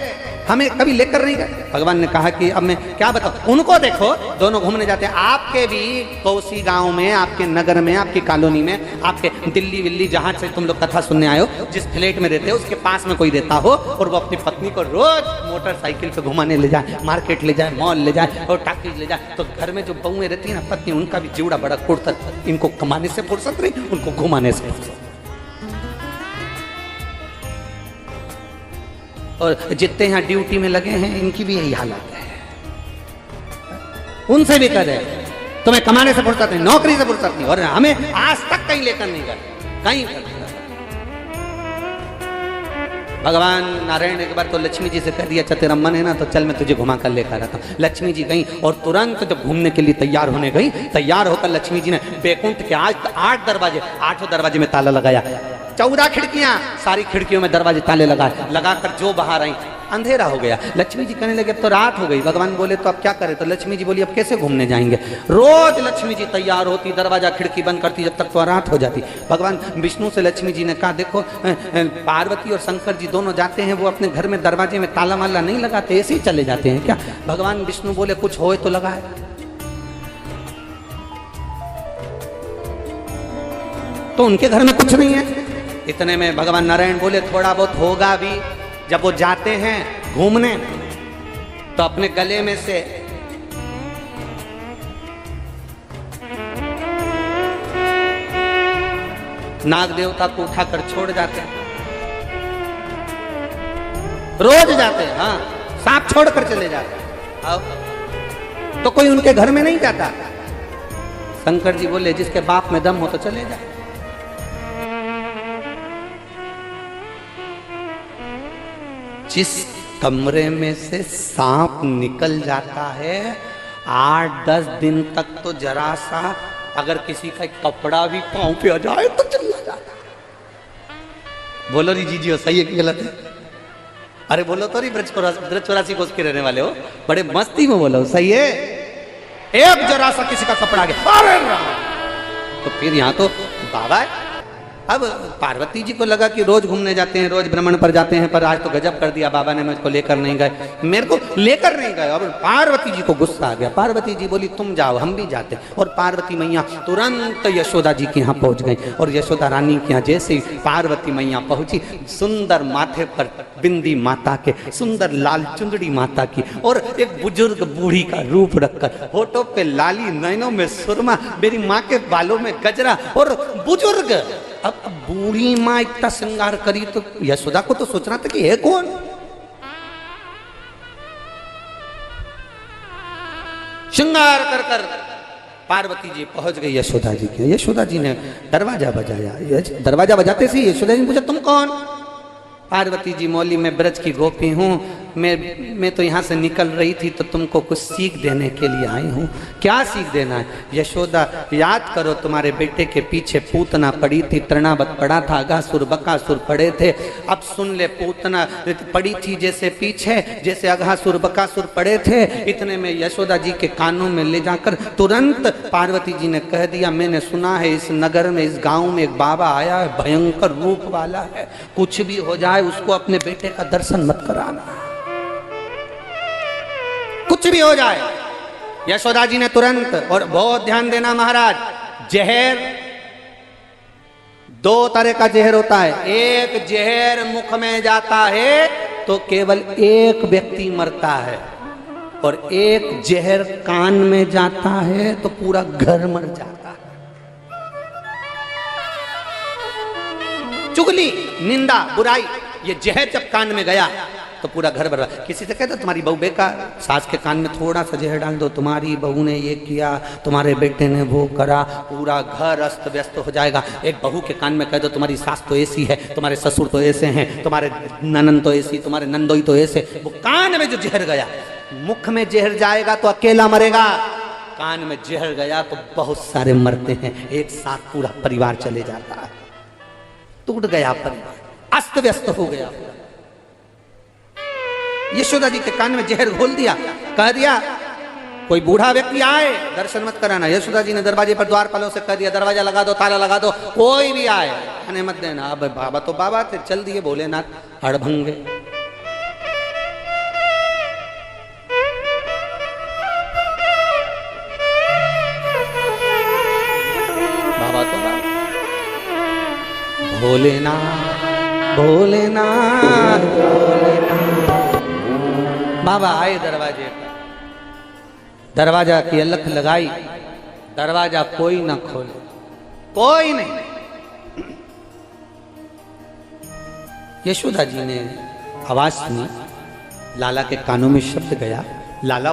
हमें कभी लेकर नहीं गए। भगवान ने कहा कि अब मैं क्या बताऊं, उनको देखो दोनों घूमने जाते हैं। आपके भी कोसी गांव में, आपके नगर में, आपकी कॉलोनी में, आपके दिल्ली विल्ली जहां से तुम लोग कथा सुनने आए हो, जिस फ्लैट में रहते हो उसके पास में कोई रहता हो और वो अपनी पत्नी को रोज मोटरसाइकिल पे घुमाने ले जाए, मार्केट ले जाए, मॉल ले जाए और टाकीज ले जाए, तो घर में जो बहुएं रहती है ना पत्नी, उनका भी जीवड़ा बड़ा कुड़ता। इनको कमाने से फुर्सत नहीं, उनको घुमाने से फुर्सत। और जितने यहाँ ड्यूटी में लगे हैं इनकी भी यही हालत है। उनसे भी कह रहे तुम्हें कमाने से फुर्सत नहीं, नौकरी से फुर्सत नहीं, और हमें आज तक कहीं लेकर नहीं गए, कहीं कर। भगवान नारायण एक बार तो लक्ष्मी जी से कह दिया, अच्छा तेरा मन है ना तो चल मैं तुझे घुमा कर लेकर आता हूँ। लक्ष्मी जी गई और तुरंत जब घूमने के लिए तैयार होने गई, तैयार होकर लक्ष्मी जी ने बैकुंठ के आज 8 दरवाजे, 8 दरवाजे में ताला लगाया, 14 खिड़कियां, सारी खिड़कियों में दरवाजे ताले लगाए, लगाकर जो बाहर आई, अंधेरा हो गया। लक्ष्मी जी कहने लगे अब तो रात हो गई। भगवान बोले तो अब क्या करें? तो लक्ष्मी जी बोली अब कैसे घूमने जाएंगे? रोज लक्ष्मी जी तैयार होती, दरवाजा खिड़की बंद करती, जब तक तो रात हो जाती। भगवान विष्णु से लक्ष्मी जी ने कहा देखो पार्वती और शंकर जी दोनों जाते हैं, वो अपने घर में दरवाजे में ताला माला नहीं लगाते, ऐसे ही चले जाते हैं क्या? भगवान विष्णु बोले कुछ होए तो लगाए। तो उनके घर में कुछ नहीं है। इतने में भगवान नारायण बोले थोड़ा बहुत होगा भी। जब वो जाते हैं घूमने तो अपने गले में से नाग देवता को उठाकर छोड़ जाते हैं। रोज जाते हैं, हाँ, सांप छोड़कर चले जाते हैं। अब तो कोई उनके घर में नहीं जाता। शंकर जी बोले जिसके बाप में दम हो तो चले जाए। जिस कमरे में से सांप निकल जाता है 8-10 दिन तक तो जरा सा अगर किसी का कपड़ा भी पांव पे आ जाए तो चिल्ला जाता है। बोलो री जी सही है कि गलत है? अरे बोलो तो री ब्रज-84 कोस के रहने वाले हो, बड़े मस्ती में बोलो, सही है? एक जरा सा किसी का कपड़ा गया अरे तो फिर यहाँ तो बाबा है। अब पार्वती जी को लगा कि रोज घूमने जाते हैं, रोज भ्रमण पर जाते हैं, पर आज तो गजब कर दिया बाबा ने, मुझको लेकर नहीं गए, मेरे को लेकर नहीं गए। अब पार्वती जी को गुस्सा आ गया। पार्वती जी बोली तुम जाओ हम भी जाते। और पार्वती मैया तुरंत यशोदा जी के यहाँ पहुंच गई। और यशोदा रानी के यहाँ जैसे ही पार्वती मैया पहुंची, सुंदर माथे पर बिंदी माता के, सुंदर लाल चुंदड़ी माता की, और एक बुजुर्ग बूढ़ी का रूप रखकर, होठों पे लाली, नैनों में सुरमा, मेरी माँ के बालों में गजरा, और बुजुर्ग। अब बूढ़ी माँ इतना श्रृंगार करी तो यशोदा को तो सोचना था कि है कौन? श्रृंगार कर कर पार्वती जी पहुंच गई यशोदा जी के। यशोदा जी ने दरवाजा बजाया। दरवाजा बजाते से यशोदा जी ने पूछा तुम कौन? पार्वती जी मौली मैं ब्रज की गोपी हूँ, मैं तो यहाँ से निकल रही थी तो तुमको कुछ सीख देने के लिए आई हूँ। क्या सीख देना है? यशोदा याद करो तुम्हारे बेटे के पीछे पूतना पड़ी थी, तृणावत पड़ा था, अघासुर बकासुर पड़े थे। अब सुन ले, पूतना पड़ी थी जैसे पीछे, जैसे अघासुर बकासुर पड़े थे। इतने में यशोदा जी के कानों में ले जाकर तुरंत पार्वती जी ने कह दिया मैंने सुना है इस नगर में, इस गाँव में एक बाबा आया है, भयंकर रूप वाला है, कुछ भी हो जाए उसको अपने बेटे का दर्शन मत कराना, कुछ भी हो जाए। यशोदा जी ने तुरंत, और बहुत ध्यान देना महाराज, जहर 2 तरह का जहर होता है। एक जहर मुख में जाता है तो केवल एक व्यक्ति मरता है, और एक जहर कान में जाता है तो पूरा घर मर जाता है। चुगली, निंदा, बुराई, ये जहर जब कान में गया तो पूरा घर बर्बाद। किसी से कहता तुम्हारी बहू बेकार, सास के कान में थोड़ा सा जहर डाल दो, तुम्हारी बहू ने ये किया, तुम्हारे बेटे ने वो करा, पूरा घर अस्त व्यस्त हो जाएगा। एक बहू के कान में कह दो तुम्हारी सास तो ऐसी है, तुम्हारे ससुर तो ऐसे हैं, तुम्हारे ननन तो ऐसी, तुम्हारे नंदोई तो ऐसे। वो कान में जो जहर गया, मुख में जहर जाएगा तो अकेला मरेगा, कान में जहर गया तो बहुत सारे मरते हैं, एक साथ पूरा परिवार चले जाता है। टूट गया परिवार, अस्त व्यस्त हो गया। यशोदा जी के कान में जहर घोल दिया, कह दिया कोई बूढ़ा व्यक्ति आए दर्शन मत कराना। यशोदा जी ने दरवाजे पर द्वारपालों से कह दिया दरवाजा लगा दो, ताला लगा दो, कोई भी आए आने मत देना। अब बाबा तो बाबा थे, चल दिए भोलेनाथ हड़भंगे। बाबा तो बाबा, भोलेनाथ भोलेनाथ भोलेनाथ। बाबा आए दरवाजे पर, दरवाजा की अलख लगाई, दरवाजा कोई ना खोले, कोई नहीं। यशोदा जी ने आवाज सुनी, लाला के कानों में शब्द गया, लाला